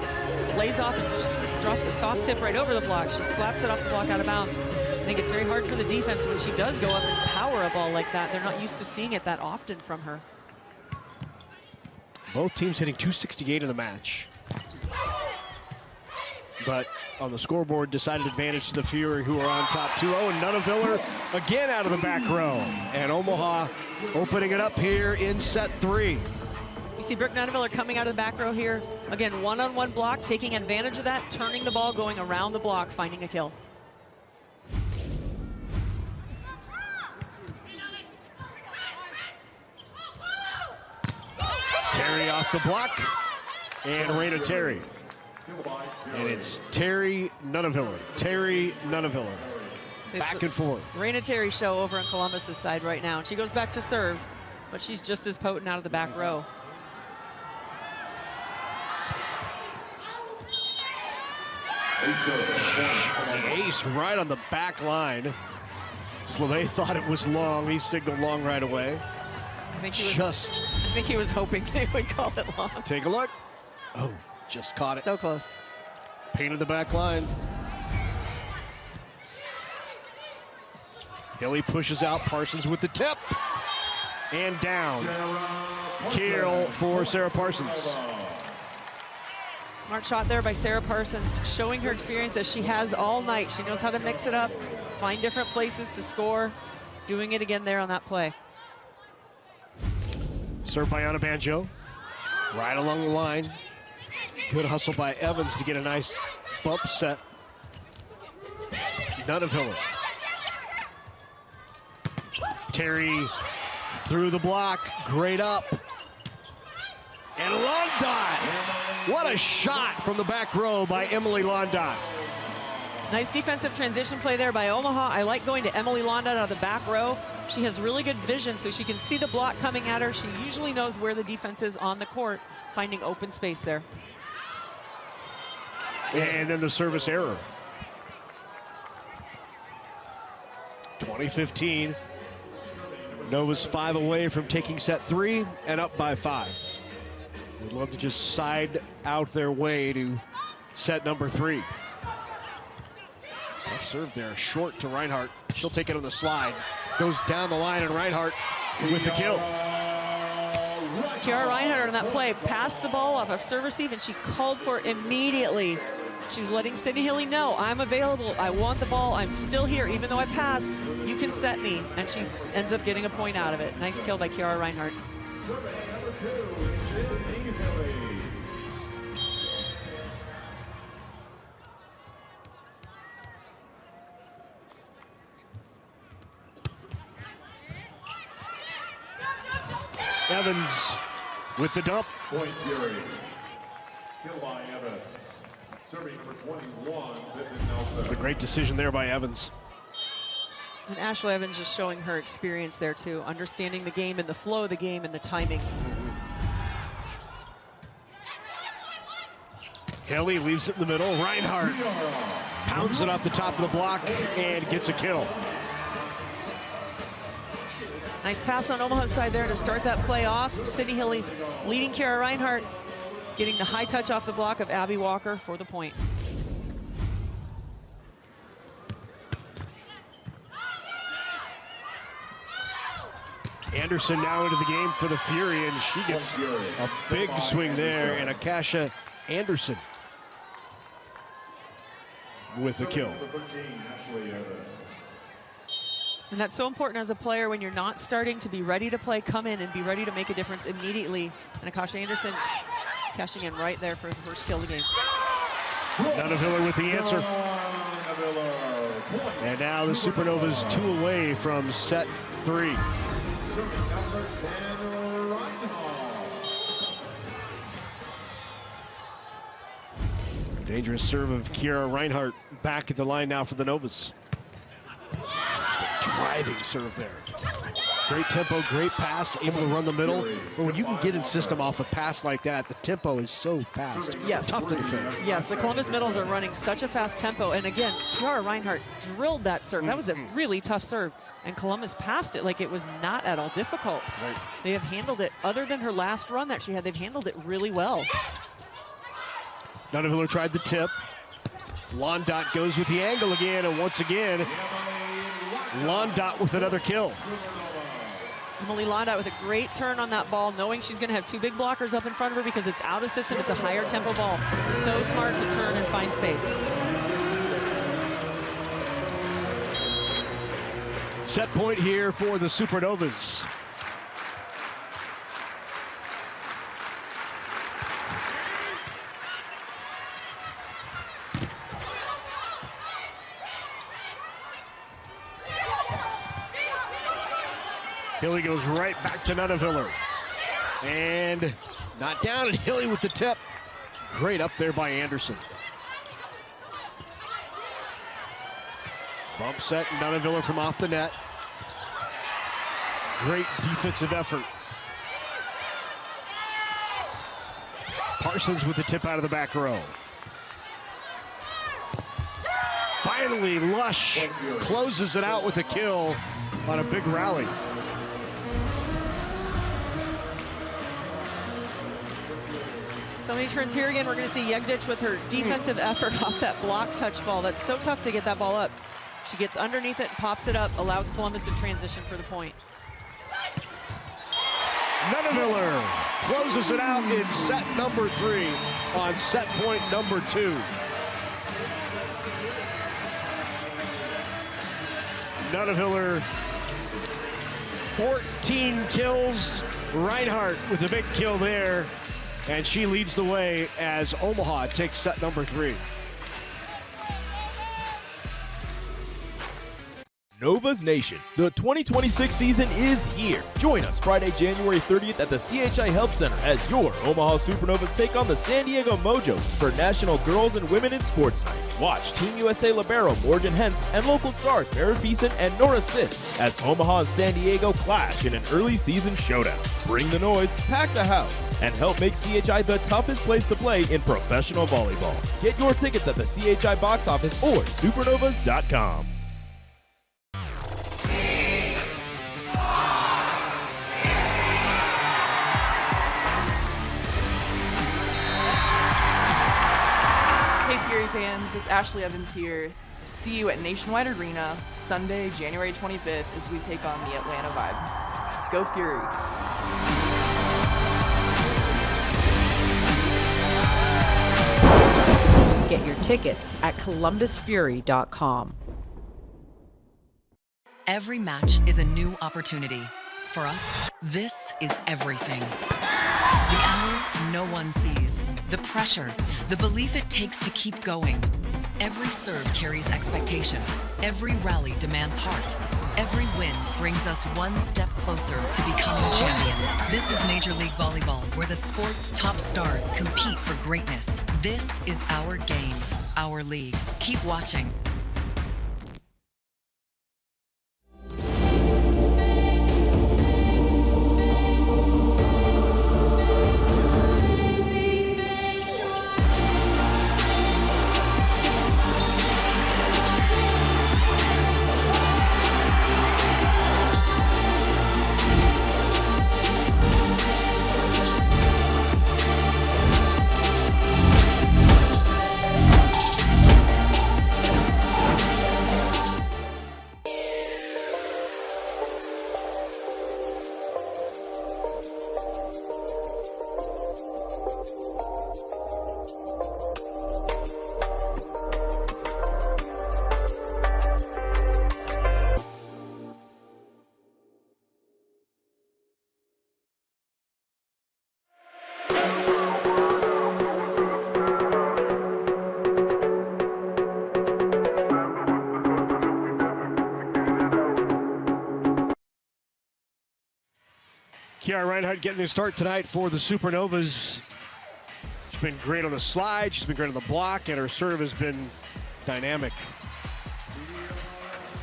lays off, and she drops a soft tip right over the block. She slaps it off the block out of bounds. I think it's very hard for the defense when she does go up and power a ball like that. They're not used to seeing it that often from her.
Both teams hitting 268 in the match. But on the scoreboard, decided advantage to the Fury, who are on top 2-0. And Nunneviller again out of the back row. And Omaha opening it up here in set 3.
You see Brooke Nunneviller coming out of the back row here. Again, one-on-one block, taking advantage of that, turning the ball, going around the block, finding a kill.
Terry off the block, and Raina Terry. And it's Terry Nunneviller. Terry Nunneviller. Back and forth.
Raina Terry show over on Columbus's side right now. And she goes back to serve, but she's just as potent out of the back row.
The ace right on the back line. Slave thought it was long. He signaled long right away.
I think he was hoping they would call it long.
Take a look. Oh, just caught it.
So close.
Painted the back line. Hilly pushes out Parsons with the tip. And down. Kill for Sarah Parsons.
Smart shot there by Sarah Parsons, showing her experience as she has all night. She knows how to mix it up, find different places to score. Doing it again there on that play.
Served by Anna Banjo. Right along the line. Good hustle by Evans to get a nice bump set. Nunavilla. Terry through the block, great up. And Londot. What a shot from the back row by Emily Londot.
Nice defensive transition play there by Omaha. I like going to Emily Londot out of the back row. She has really good vision, so she can see the block coming at her. She usually knows where the defense is on the court, finding open space there.
And then the service error. 2015. Nova's 5 away from taking set 3 and up by 5. Would love to just side out their way to set number 3. Tough serve there, short to Reinhardt. She'll take it on the slide. Goes down the line, and Reinhardt with the kill.
Kiara Reinhardt on that play passed the ball off of serve receive, and she called for it immediately. She was letting Sydney Hilly know, I'm available, I want the ball, I'm still here, even though I passed, you can set me. And she ends up getting a point out of it. Nice kill by Kiara Reinhardt.
Evans with the dump.
Point Fury. Kill by Evans. Serving for 21, Vivian Nelson.
A great decision there by Evans.
And Ashley Evans just showing her experience there too, understanding the game and the flow of the game and the timing.
Hilly leaves it in the middle. Reinhardt pounds it off the top of the block and gets a kill.
Nice pass on Omaha's side there to start that play off. Sydney Hilly leading Kiara Reinhardt, getting the high touch off the block of Abby Walker for the point.
Anderson now into the game for the Fury, and she gets a big swing there, and Akasha Anderson with the kill.
And that's so important as a player when you're not starting to be ready to play, come in and be ready to make a difference immediately. And Akasha Anderson cashing in right there for her first kill of the game.
Nunavilla with the answer. And now the Supernovas 2 away from set 3. Dangerous serve of Kiara Reinhardt back at the line now for the Novas. Just a driving serve there. Great tempo, great pass, able to run the middle. But when you can get in system off a pass like that, the tempo is so fast.
Yes.
Tough to defend.
Yes, the Columbus Middles are running such a fast tempo. And again, Kiara Reinhardt drilled that serve. That was a really tough serve. And Columbus passed it like it was not at all difficult.
Right.
They have handled it, other than her last run that she had, they've handled it really well.
Nunavilla tried the tip. Londot goes with the angle again, and once again, Londot with another kill.
Emily Londot with a great turn on that ball, knowing she's going to have 2 big blockers up in front of her because it's out of system. It's a higher tempo ball. So smart to turn and find space.
Set point here for the Supernovas. Hilly goes right back to Nunavilla. And not down, and Hilly with the tip. Great up there by Anderson. Bump set, Nunavilla from off the net. Great defensive effort. Parsons with the tip out of the back row. Finally, Lush closes it out with a kill on a big rally.
So many turns here again. We're going to see Yegdich with her defensive effort off that block touch ball. That's so tough to get that ball up. She gets underneath it, pops it up, allows Columbus to transition for the point.
Nunaviller closes it out in set number 3 on set point number 2. Nunaviller, 14 kills. Reinhardt with a big kill there, and she leads the way as Omaha takes set number 3.
Novas Nation, the 2026 season is here. Join us Friday, January 30th at the CHI Health Center as your Omaha Supernovas take on the San Diego Mojo for National Girls and Women in Sports Night. Watch Team USA libero Morgan Hentz and local stars Mary Beeson and Nora Sisk as Omaha and San Diego clash in an early season showdown. Bring the noise, pack the house, and help make CHI the toughest place to play in professional volleyball. Get your tickets at the CHI box office or supernovas.com.
Fans, it's Ashley Evans here. See you at Nationwide Arena Sunday, January 25th as we take on the Atlanta Vibe. Go Fury!
Get your tickets at columbusfury.com.
Every match is a new opportunity. For us, this is everything. The hours no one sees, the pressure, the belief it takes to keep going. Every serve carries expectation. Every rally demands heart. Every win brings us one step closer to becoming champions. This is Major League Volleyball, where the sport's top stars compete for greatness. This is our game, our league. Keep watching.
Kiara Reinhardt getting the start tonight for the Supernovas. She's been great on the slide, she's been great on the block, and her serve has been dynamic.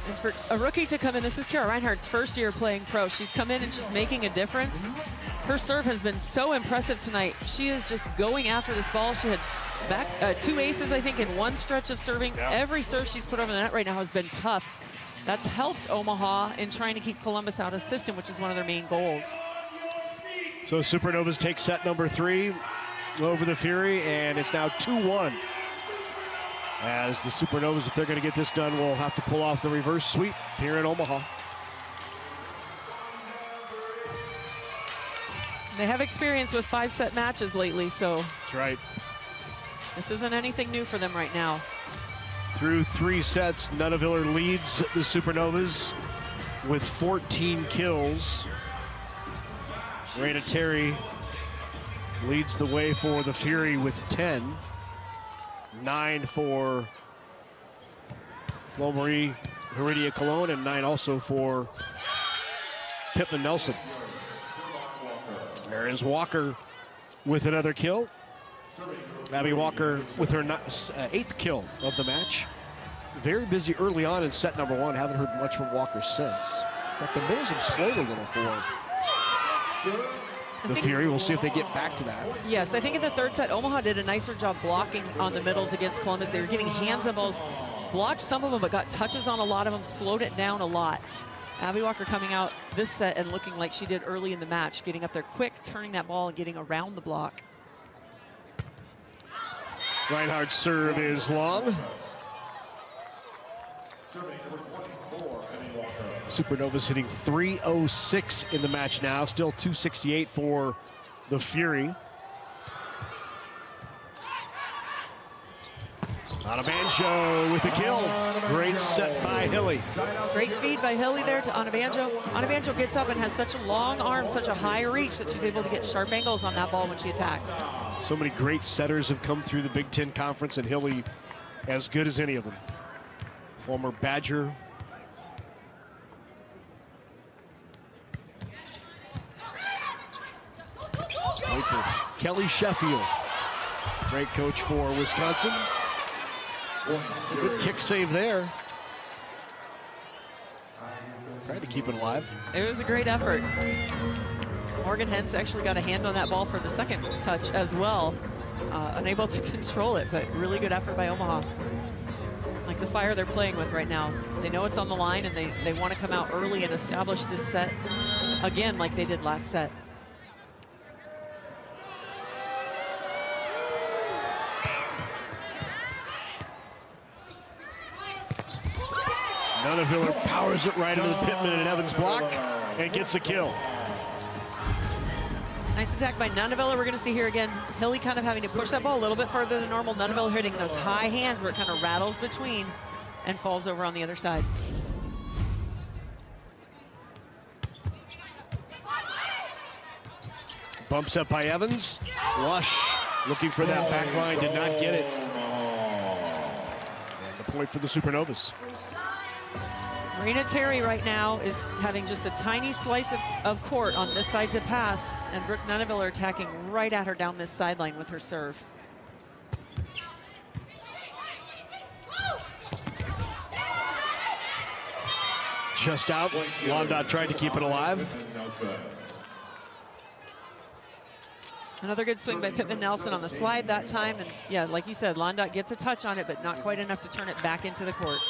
And for a rookie to come in, this is Kiara Reinhardt's first year playing pro. She's come in and she's making a difference. Her serve has been so impressive tonight. She is just going after this ball. She had back 2 aces, I think, in one stretch of serving.
Yeah.
Every serve she's put over the net right now has been tough. That's helped Omaha in trying to keep Columbus out of system, which is one of their main goals.
So Supernovas take set number 3 over the Fury, and it's now 2-1. As the Supernovas, if they're going to get this done, will have to pull off the reverse sweep here in Omaha.
They have experience with 5-set matches lately, so
that's right.
This isn't anything new for them right now.
Through 3 sets, Nunaviller leads the Supernovas with 14 kills. Raina Terry leads the way for the Fury with 10. 9 for Flo Marie Heredia Colon, and 9 also for Pittman Nelson. There is Walker with another kill. Abby Walker with her 8th kill of the match. Very busy early on in set number 1. Haven't heard much from Walker since. But the middles have slowed a little for the Fury. We'll see if they get back to that.
Yes, I think in the 3rd set, Omaha did a nicer job blocking on the middles against Columbus. They were getting hands on balls, blocked some of them, but got touches on a lot of them, slowed it down a lot. Abby Walker coming out this set and looking like she did early in the match, getting up there quick, turning that ball and getting around the block.
Reinhardt's serve is long. Supernovas hitting .306 in the match now, still .268 for the Fury. Onabanjo with the kill. Great set by Hilly.
Great feed by Hilly there to Onabanjo. Onabanjo gets up and has such a long arm, such a high reach that she's able to get sharp angles on that ball when she attacks.
So many great setters have come through the Big Ten Conference, and Hilly as good as any of them. Former Badger. Kelly Sheffield, great coach for Wisconsin. A good kick save there. Tried to keep it alive.
It was a great effort. Morgan Hens actually got a hand on that ball for the second touch as well. Unable to control it, but really good effort by Omaha. Like the fire they're playing with right now. They know it's on the line, and they want to come out early and establish this set again like they did last set.
Nuneviller powers it right into the Pittman and Evans block and gets a kill.
Nice attack by Nuneviller. We're going to see here again, Hilly kind of having to push that ball a little bit further than normal. Nuneviller hitting those high hands where it kind of rattles between and falls over on the other side.
Bumps up by Evans. Lush looking for that back line, did not get it. And the point for the Supernovas.
Marina Terry right now is having just a tiny slice of court on this side to pass, and Brooke Nuneviller attacking right at her down this sideline with her serve.
Just out. Londot tried to keep it alive.
Another good swing by Pittman Nelson on the slide that time. And yeah, like you said, Londot gets a touch on it, but not quite enough to turn it back into the court.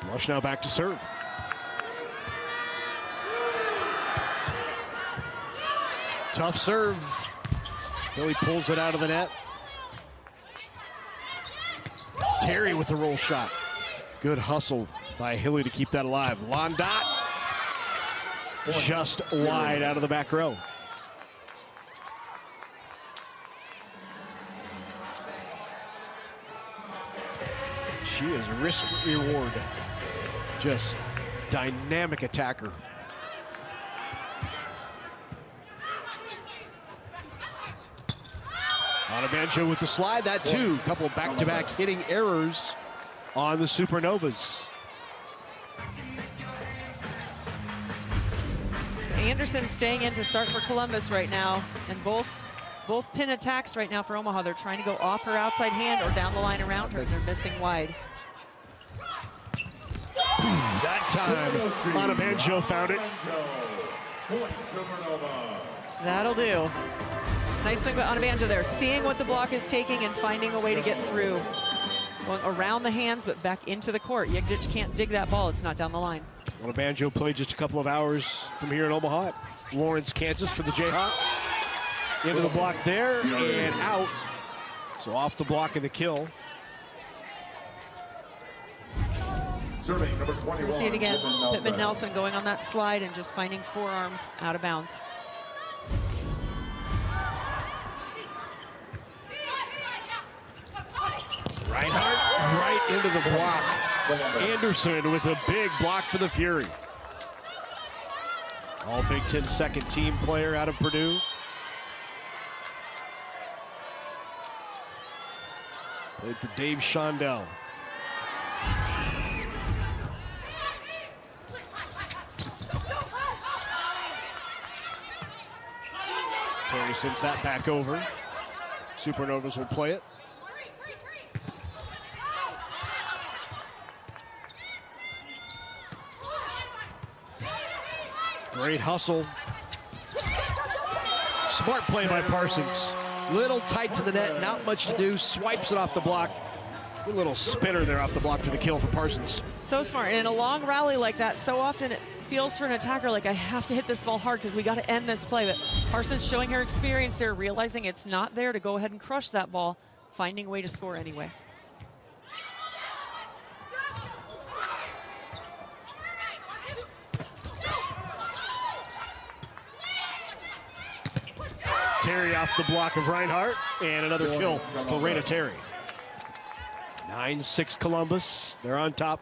Lush now back to serve. Tough serve. Billy pulls it out of the net. Terry with the roll shot. Good hustle by Hilly to keep that alive. Londot just wide out of the back row. She is risk reward. Just dynamic attacker. Onabanjo with the slide, that too. Couple back-to-back hitting errors on the Supernovas.
Anderson staying in to start for Columbus right now, and both pin attacks right now for Omaha. They're trying to go off her outside hand or down the line around her. They're missing wide.
That time, Onabanjo found it.
That'll do. Nice swing by Onabanjo there, seeing what the block is taking and finding a way to get through. Going around the hands, but back into the court. Yegdich can't dig that ball. It's not down the line.
Onabanjo played just a couple of hours from here in Omaha at Lawrence, Kansas for the Jayhawks. Into the block there and out. So off the block and the kill.
Serving number 21.
We'll see it again. Pittman Nelson going on that slide and just finding forearms out of bounds.
Reinhardt right into the block. Anderson with a big block for the Fury. All Big Ten second team player out of Purdue. Played for Dave Shondell. Terry sends that back over. Supernovas will play it. Great hustle. Smart play by Parsons. Little tight to the net, not much to do. Swipes it off the block. Good little spinner there off the block for the kill for Parsons.
So smart. And in a long rally like that, so often it feels for an attacker like I have to hit this ball hard because we got to end this play. But Parsons showing her experience there, realizing it's not there to go ahead and crush that ball, finding a way to score anyway.
Terry off the block of Reinhardt, and another kill for Raina Terry. 9-6 Columbus. They're on top,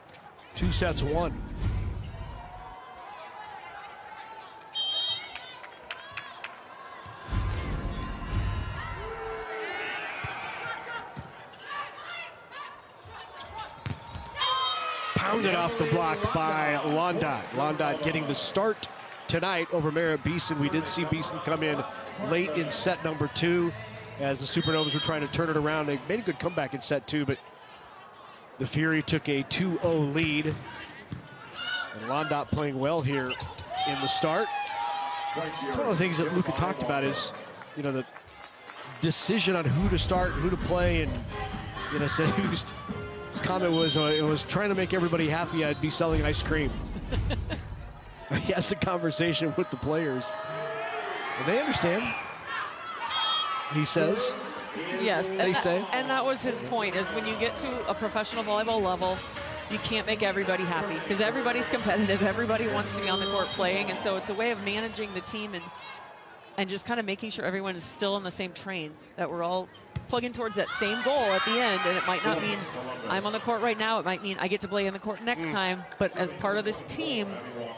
2-1. Pounded off the block by Londot. Londot getting the start tonight over Merritt Beeson. We did see Beeson come in late in set number 2 as the Supernovas were trying to turn it around. They made a good comeback in set 2, but the Fury took a 2-0 lead. And Londot playing well here in the start. One of the things that Luca talked about is, you know, the decision on who to start, who to play, and, you know, said he was, his comment was, it was trying to make everybody happy I'd be selling ice cream. He has the conversation with the players. And they understand, he says.
Yes, and that was his point, is when you get to a professional volleyball level, you can't make everybody happy because everybody's competitive, everybody wants to be on the court playing, and so it's a way of managing the team and just kind of making sure everyone is still on the same train, that we're all plugging towards that same goal at the end. And it might not mean I'm on the court right now, it might mean I get to play in the court next time, but as part of this team,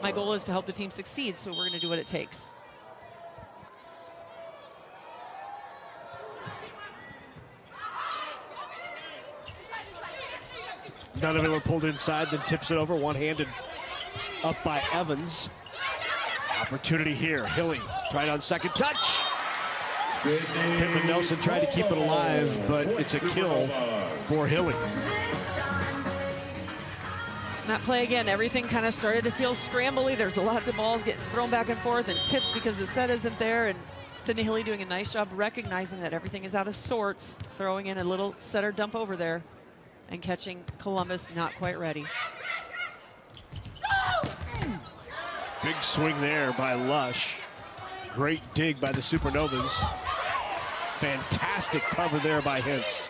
my goal is to help the team succeed, so we're going to do what it takes.
Nunaviller pulled inside, then tips it over, one-handed up by Evans. Opportunity here, Hilly tried on second touch. Pittman Nelson tried to keep it alive, but it's a kill for Hilly.
That play again, everything kind of started to feel scrambly. There's lots of balls getting thrown back and forth and tipped because the set isn't there, and Sydney Hilly doing a nice job recognizing that everything is out of sorts, throwing in a little setter dump over there and catching Columbus not quite ready.
Big swing there by Lush. Great dig by the Supernovas. Fantastic cover there by Hintz.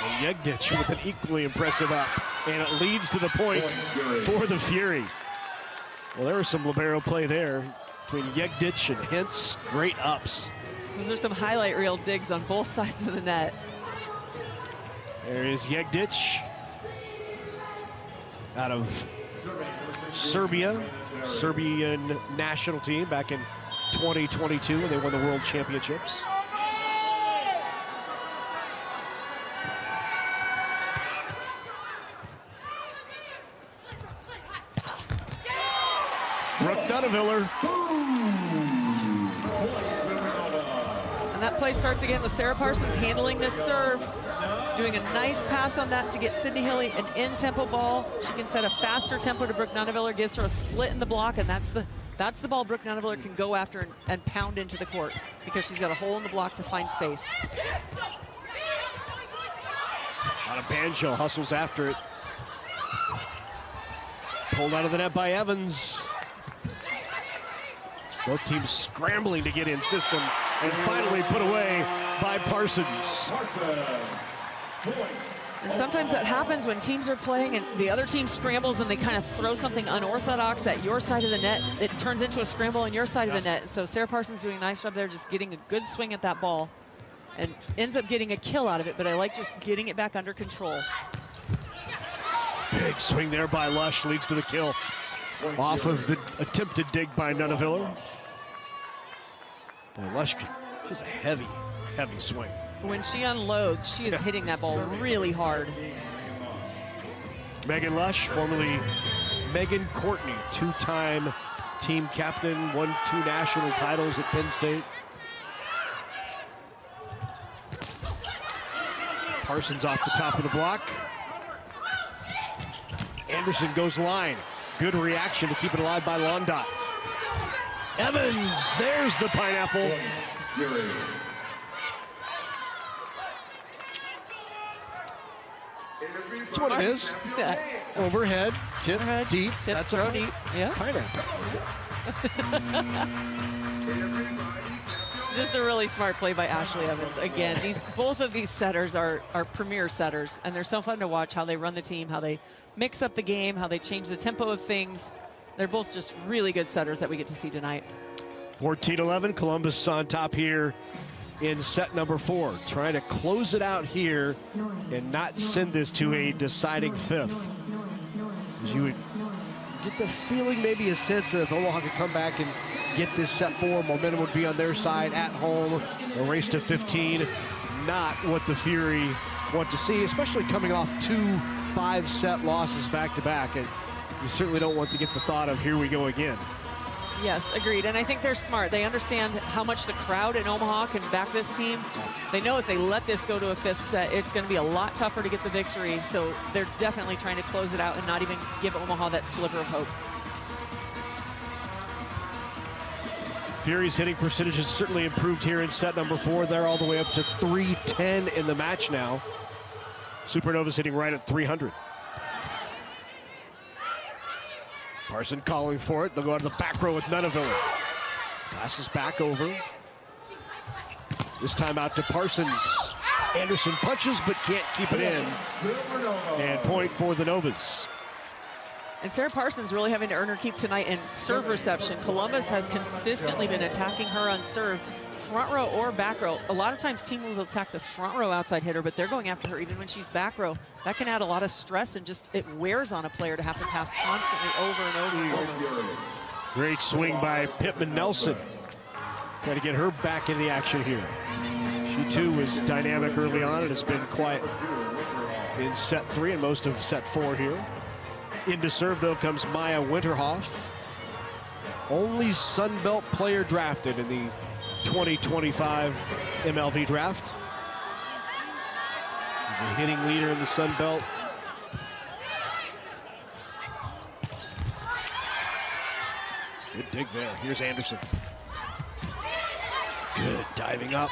And Yegdich with an equally impressive up. And it leads to the point for the Fury. Well, there was some libero play there between Yegdich and Hintz. Great ups.
Those are some highlight reel digs on both sides of the net.
There is Yegdich out of Serbia, Serbian national team back in 2022 when they won the World Championships. Brooke Nunaviller.
And that play starts again with Sarah Parsons handling this serve, doing a nice pass on that to get Sydney Hilly an in-tempo ball. She can set a faster tempo to Brooke Nunaviller, gives her a split in the block, and that's the ball Brooke Nunaviller can go after and pound into the court because she's got a hole in the block to find space.
Out of Banjo, hustles after it. Pulled out of the net by Evans. Both teams scrambling to get in system and finally put away by Parsons.
And sometimes that happens when teams are playing and the other team scrambles and they kind of throw something unorthodox at your side of the net. It turns into a scramble on your side of the net. So Sarah Parsons doing a nice job there, just getting a good swing at that ball and ends up getting a kill out of it, but I like just getting it back under control.
Big swing there by Lush, leads to the kill. Off of the attempted dig by Nunaviller. Boy, Lush, she's a heavy, heavy swing.
When she unloads, she is hitting that ball really hard.
Megan Lush, formerly Megan Courtney, two-time team captain, won 2 national titles at Penn State. Parsons off the top of the block. Anderson goes line. Good reaction to keep it alive by Londot. Evans, there's the pineapple. That's what it is.
Yeah.
Overhead, tip, deep.
Tip,
that's
throw
a
deep. Yeah.
pineapple.
Just a really smart play by Ashley Evans. Again, both of these setters are premier setters, and they're so fun to watch how they run the team, how they mix up the game, how they change the tempo of things. They're both just really good setters that we get to see tonight.
14-11, Columbus on top here in set number 4. Trying to close it out here and not send this to a deciding fifth. As you would get the feeling, maybe a sense that if Omaha could come back and get this set 4, momentum would be on their side at home. A race to 15, not what the Fury want to see, especially coming off 2 5-set losses back-to-back. And you certainly don't want to get the thought of here we go again.
Yes, agreed. And I think they're smart. They understand how much the crowd in Omaha can back this team. They know if they let this go to a 5th set, it's going to be a lot tougher to get the victory. So they're definitely trying to close it out and not even give Omaha that sliver of hope.
Fury's hitting percentage has certainly improved here in set number 4. They're all the way up to .310 in the match now. Supernovas hitting right at .300. Parson calling for it. They'll go out to the back row with Nunaville. Passes back over. This time out to Parsons. Anderson punches but can't keep it in. And point for the Novas.
And Sarah Parsons really having to earn her keep tonight in serve reception. Columbus has consistently been attacking her on serve, front row or back row. A lot of times teams will attack the front row outside hitter, but they're going after her even when she's back row. That can add a lot of stress and just it wears on a player to have to pass constantly over and over and over.
Great swing by Pittman Nelson. Trying to get her back in the action here. She too was dynamic early on and has been quiet in set 3 and most of set 4 here. Into serve though comes Maya Winterhoff. Only Sun Belt player drafted in the 2025 MLV draft. He's a hitting leader in the Sun Belt. Good dig there. Here's Anderson. Good diving up.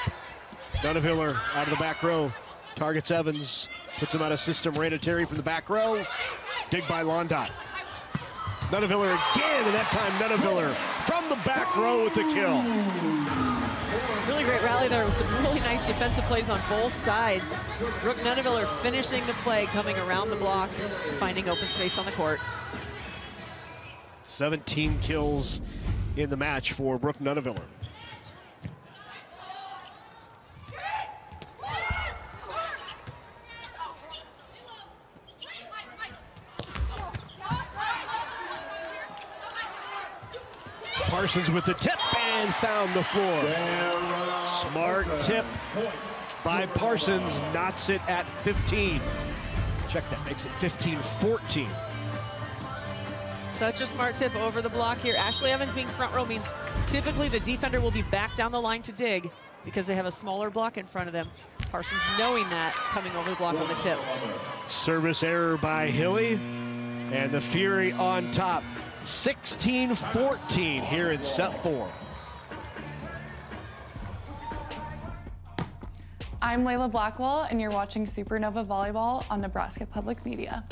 Nunaviller out of the back row. Targets Evans. Puts him out of system. Raina Terry from the back row. Dig by Londot. Nunaviller again, and that time Nunaviller from the back row with the kill.
Really great rally there with some really nice defensive plays on both sides. Brooke Nunaviller finishing the play, coming around the block, finding open space on the court.
17 kills in the match for Brooke Nunaviller. Parsons with the tip and found the floor. Smart tip by Parsons, knots it at 15. Check that, makes it 15-14.
Such a smart tip over the block here. Ashley Evans being front row means typically the defender will be back down the line to dig because they have a smaller block in front of them. Parsons knowing that, coming over the block on the tip.
Service error by Hilly, and the Fury on top. 16-14 here in set 4.
I'm Layla Blackwell, and you're watching Supernova Volleyball on Nebraska Public Media.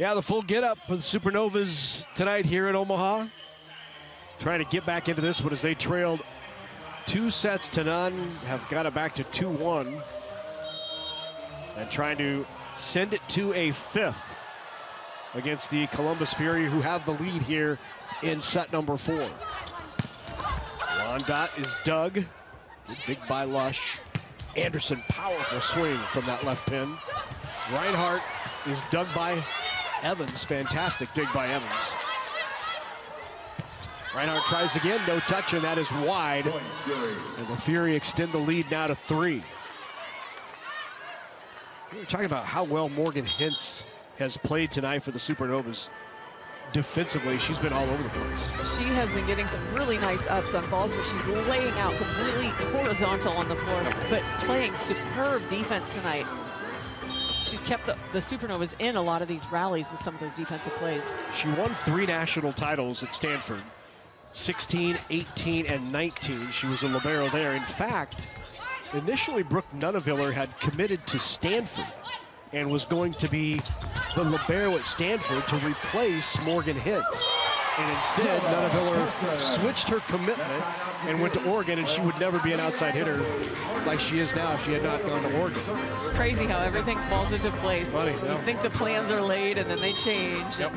Yeah, the full get-up for the Supernovas tonight here in Omaha. Trying to get back into this one as they trailed 2-0, have got it back to 2-1. And trying to send it to a 5th against the Columbus Fury, who have the lead here in set number 4. Londot is dug. Big by Lush. Anderson, powerful swing from that left pin. Reinhardt is dug by Evans. Fantastic dig by Evans. Reinhardt tries again, no touch, and that is wide. And the Fury extend the lead now to 3. We were talking about how well Morgan Hintz has played tonight for the Supernovas. Defensively, she's been all over the place.
She has been getting some really nice ups on balls, but she's laying out completely horizontal on the floor, but playing superb defense tonight. She's kept the Supernovas in a lot of these rallies with some of those defensive plays.
She won 3 national titles at Stanford, 16, 18, and 19. She was a libero there. In fact, initially Brooke Nuneviller had committed to Stanford and was going to be the libero at Stanford to replace Morgan Hintz. And instead, Nuneviller switched her commitment and went to Oregon, and she would never be an outside hitter like she is now if she had not gone to Oregon.
Crazy how everything falls into place.
Funny,
You think the plans are laid, and then they change.
Yep.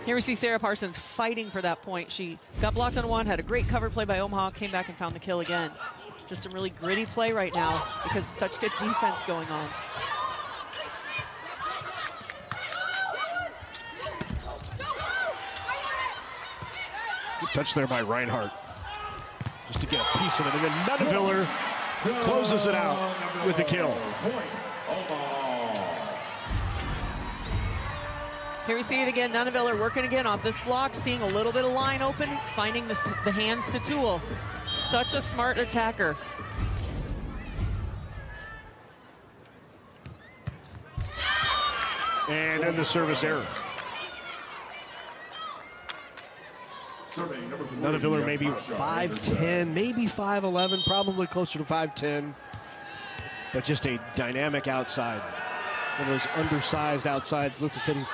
Here we see Sarah Parsons fighting for that point. She got blocked on one, had a great cover play by Omaha, came back and found the kill again. Just some really gritty play right now because such good defense going on.
Good touch there by Reinhardt, just to get a piece of it. And then Nuneviller closes it out with the kill.
Here we see it again. Nuneviller working again off this block, seeing a little bit of line open, finding the hands to Toole. Such a smart attacker.
And then the service error. Nuneviller maybe 5'10", maybe 5'11", probably closer to 5'10", but just a dynamic outside. One of those undersized outsides. Lucas said he's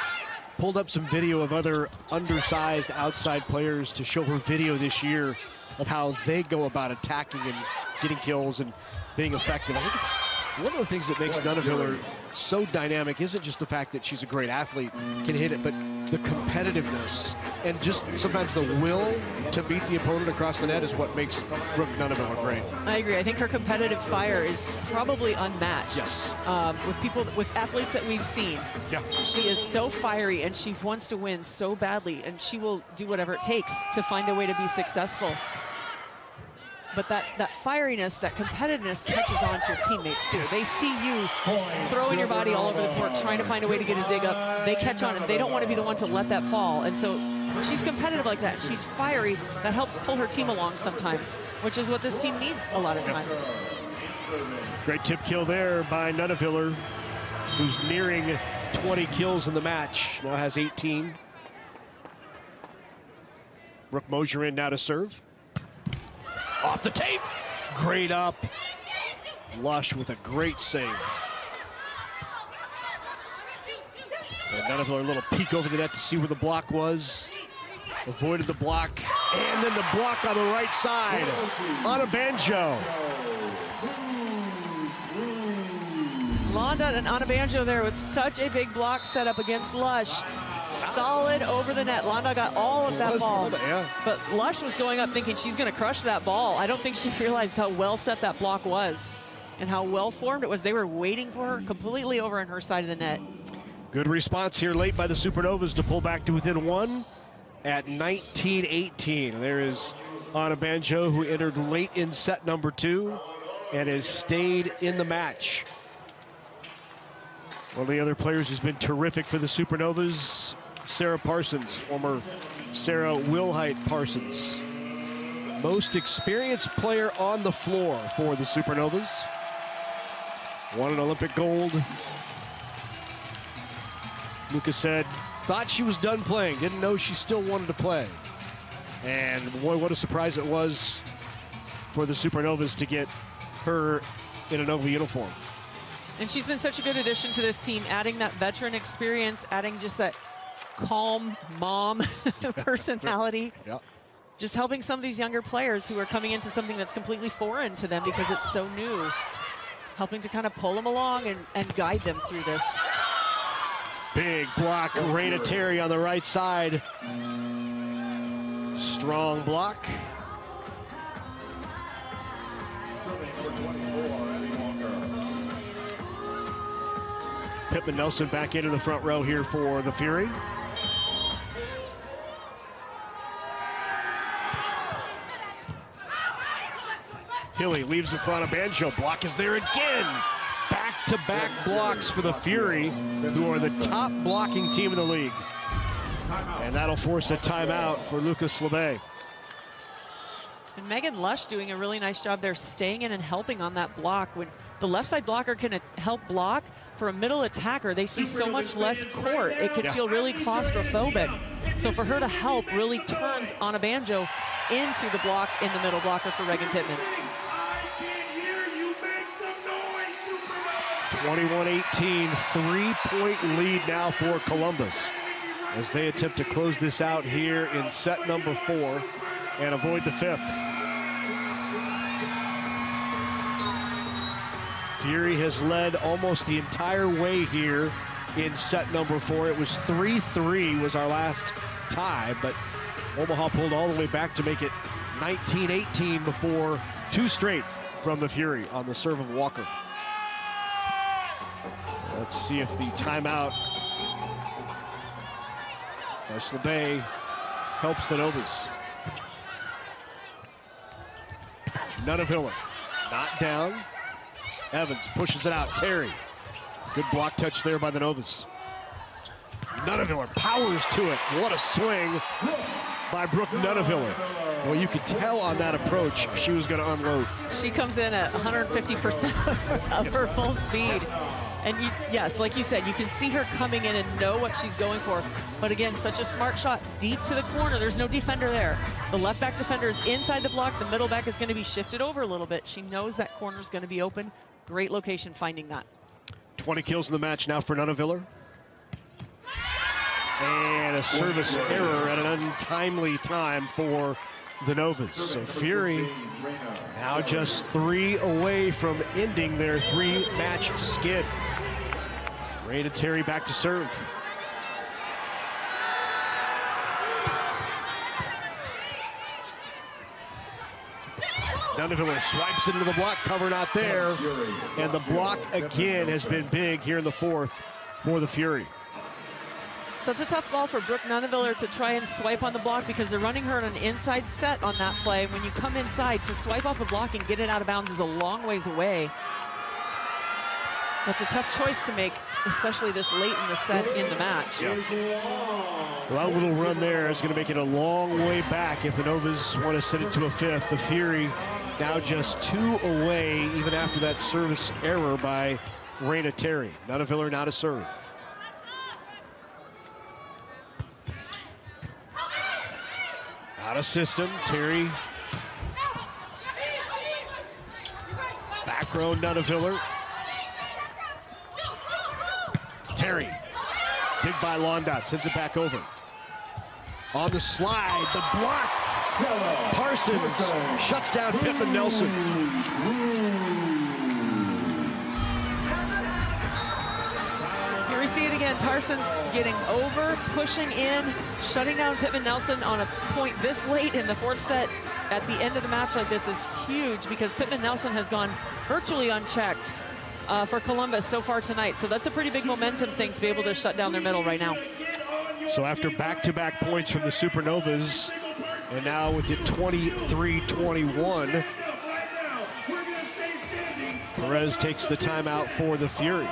pulled up some video of other undersized outside players to show her video this year of how they go about attacking and getting kills and being effective. I think it's one of the things that makes Nuneviller so dynamic isn't just the fact that she's a great athlete, can hit it, but the competitiveness and just sometimes the will to beat the opponent across the net is what makes Brooke Nuneviller great.
I agree. I think her competitive fire is probably unmatched.
Yes.
With athletes that we've seen.
Yeah.
She is so fiery and she wants to win so badly, and she will do whatever it takes to find a way to be successful. But that fieriness, that competitiveness catches on to your teammates too. They see you throwing your body all over the court, trying to find a way to get a dig up. They catch on and they don't want to be the one to let that fall. And so when she's competitive like that, she's fiery, that helps pull her team along sometimes, which is what this team needs a lot of times.
Great tip kill there by Nuneviller, who's nearing 20 kills in the match. Now has 18. Brooke Mosier in now to serve. Off the tape, great up. Lush with a great save. And Nuneviller a little peek over the net to see where the block was. Avoided the block, and then the block on the right side on a banjo.
Londa and Anabanjo there with such a big block set up against Lush. Solid over the net. Londa got all of that ball.
Yeah.
But Lush was going up thinking she's going to crush that ball. I don't think she realized how well set that block was and how well formed it was. They were waiting for her completely over on her side of the net.
Good response here late by the Supernovas to pull back to within 1 at 19-18. There is Anabanjo, who entered late in set number 2 and has stayed in the match. One of the other players who's been terrific for the Supernovas, Sarah Parsons, former Sarah Wilhite Parsons. Most experienced player on the floor for the Supernovas. Won an Olympic gold. Lucas said, thought she was done playing, didn't know she still wanted to play. And boy, what a surprise it was for the Supernovas to get her in a Nova uniform.
And she's been such a good addition to this team, adding that veteran experience, adding just that calm mom personality.
Yep.
Just helping some of these younger players who are coming into something that's completely foreign to them because it's so new. Helping to kind of pull them along and guide them through this.
Big block, Raina Terry on the right side. Strong block. Pittman Nelson back into the front row here for the Fury. Hilly leaves in front of Banjo. Block is there again. Back-to-back blocks for the Fury, who are the top blocking team in the league. And that'll force a timeout for Lucas LeBay.
And Megan Lush doing a really nice job there, staying in and helping on that block. When the left side blocker can help block, for a middle attacker, they see so much less court. It can feel really claustrophobic. So for her to help really turns Anna Banjo into the block in the middle blocker for Regan Pittman.
21-18, three-point lead now for Columbus as they attempt to close this out here in set number 4 and avoid the 5th. Fury has led almost the entire way here in set number 4. It was 3-3 was our last tie, but Omaha pulled all the way back to make it 19-18 before 2 straight from the Fury on the serve of Walker. Let's see if the timeout by LeBay helps the Novas. Nunaviller not down. Evans pushes it out. Terry. Good block touch there by the Novas. Nunaviller powers to it. What a swing by Brooke Nunaviller. Well, you could tell on that approach she was going to unload.
She comes in at 150% of her full speed. And yes, like you said, you can see her coming in and know what she's going for. But again, such a smart shot deep to the corner. There's no defender there. The left back defender is inside the block. The middle back is going to be shifted over a little bit. She knows that corner is going to be open. Great location finding that. 20
kills in the match now for Nunaviller. And a service error at an untimely time for the Novas. So Fury now just 3 away from ending their 3-match skid. Raina Terry back to serve. Nunaviller swipes into the block, cover not there. And the block again has been big here in the 4th for the Fury.
So it's a tough ball for Brooke Nunaviller to try and swipe on the block because they're running her on an inside set on that play. When you come inside, to swipe off a block and get it out of bounds is a long ways away. That's a tough choice to make, especially this late in the set in the match.
Yeah. Well, that little run there is going to make it a long way back if the Novas want to send it to a 5th. The Fury now just 2 away, even after that service error by Raina Terry. Nunaviller now to serve. Out of system, Terry. Back row, Nunaviller. Terry, big by Londot, sends it back over. On the slide, the block. Parsons shuts down Pittman Nelson.
Here we see it again, Parsons getting over, pushing in, shutting down Pittman Nelson on a point this late in the 4th set. At the end of the match like this is huge because Pittman Nelson has gone virtually unchecked for Columbus so far tonight. So that's a pretty big momentum thing to be able to shut down their middle right now.
So after back-to-back points from the Supernovas, and now with it 23-21, Perez takes the timeout for the Fury.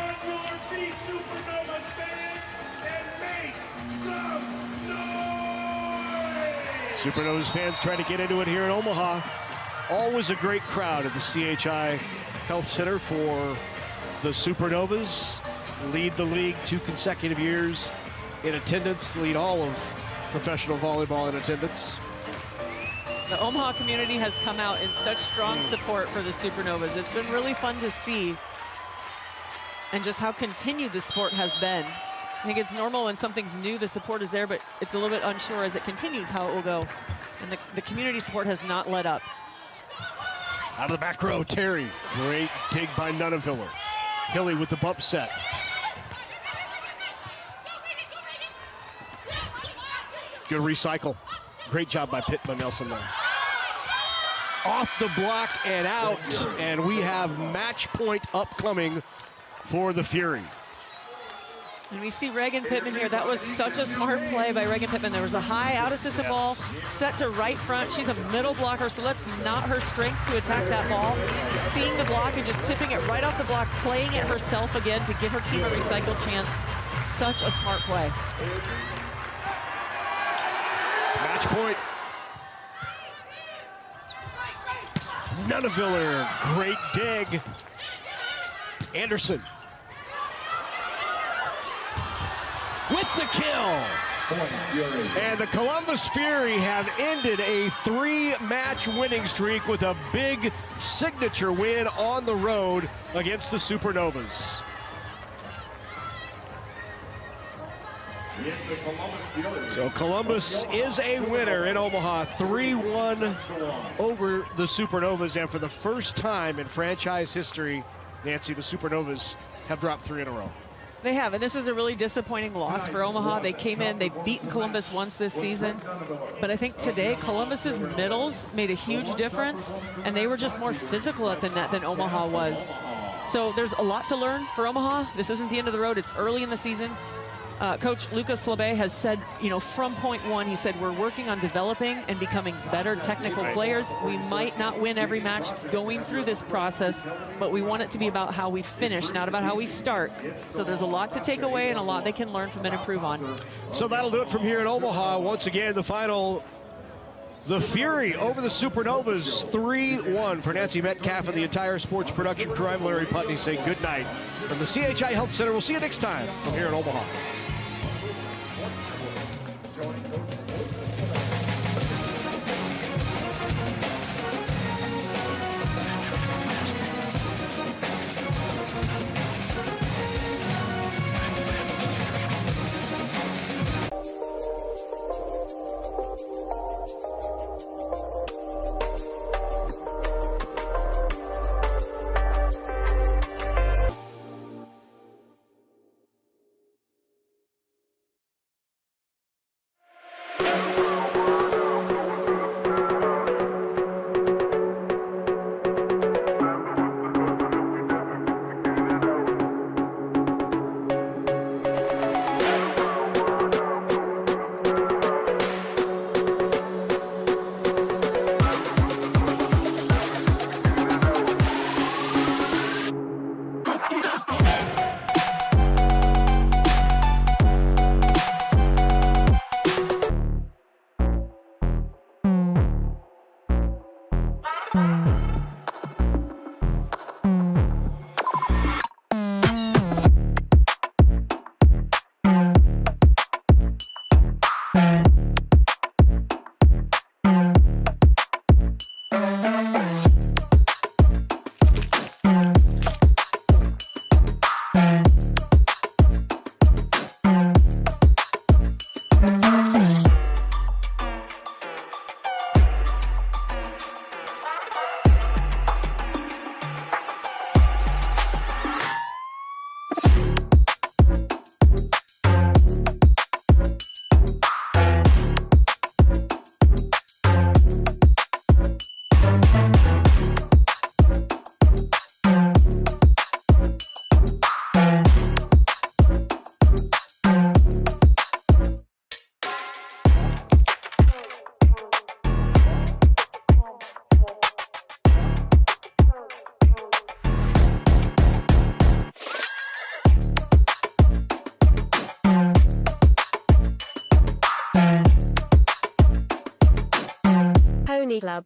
Supernovas fans trying to get into it here in Omaha. Always a great crowd at the CHI Health Center for the Supernovas. Lead the league 2 consecutive years in attendance, lead all of professional volleyball in attendance.
The Omaha community has come out in such strong support for the Supernovas. It's been really fun to see. and just how continued the sport has been. I think it's normal when something's new, the support is there, but it's a little bit unsure as it continues how it will go. And the community support has not let up.
Out of the back row, Terry. Great dig by Nunaviller. Hilly with the bump set. Good recycle. Great job by Nelson there. Off the block and out, and we have match point upcoming for the Fury.
And we see Reagan Pittman here. That was such a smart play by Reagan Pittman. There was a high out-of-system ball set to right front. She's a middle blocker, so that's not her strength to attack that ball. Seeing the block and just tipping it right off the block, playing it herself again to give her team a recycle chance. Such a smart play.
Match point. Nunaviller, great dig. Anderson. With the kill. And the Columbus Fury have ended a 3-match winning streak with a big signature win on the road against the Supernovas. So Columbus is a winner in Omaha, 3-1 over the Supernovas, and for the first time in franchise history, Nancy, the Supernovas have dropped 3 in a row.
They have, and this is a really disappointing loss for Omaha. They came in, they've beaten Columbus once this season, but I think today Columbus's middles made a huge difference, and they were just more physical at the net than Omaha was. So there's a lot to learn for Omaha. This isn't the end of the road, it's early in the season. Coach Lucas Slabe has said, you know, from point one, he said, we're working on developing and becoming better technical players. We might not win every match going through this process, but we want it to be about how we finish, not about how we start. So there's a lot to take away and a lot they can learn from and improve on.
So that'll do it from here in Omaha. Once again, the final, the Fury over the Supernovas, 3-1 for Nancy Metcalf and the entire sports production crew. I'm Larry Putney saying good night from the CHI Health Center. We'll see you next time from here in Omaha.
Club.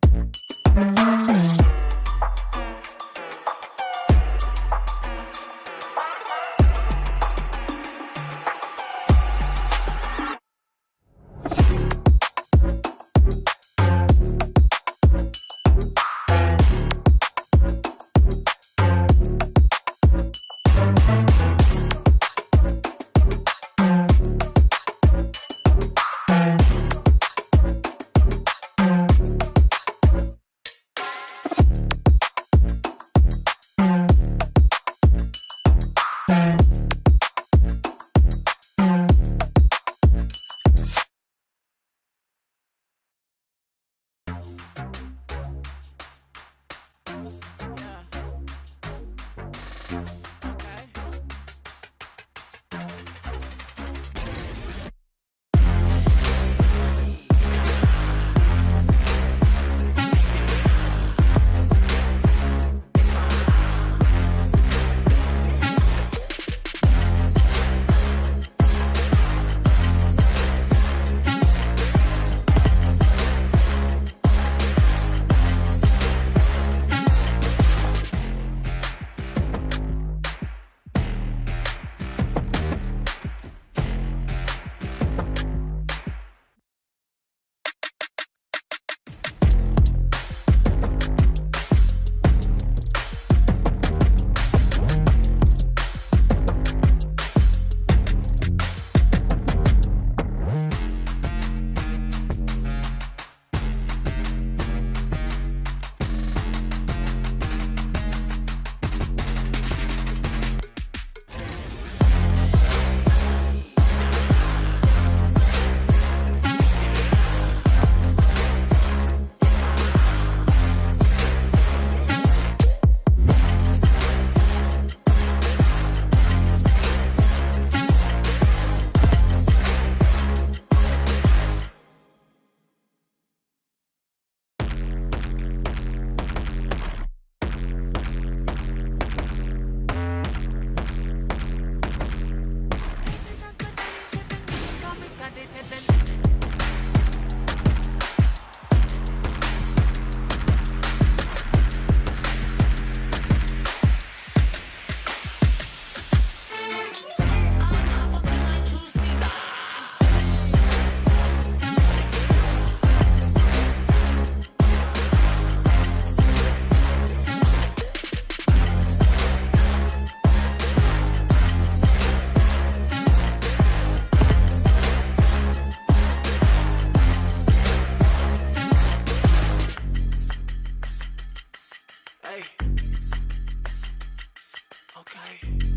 okay.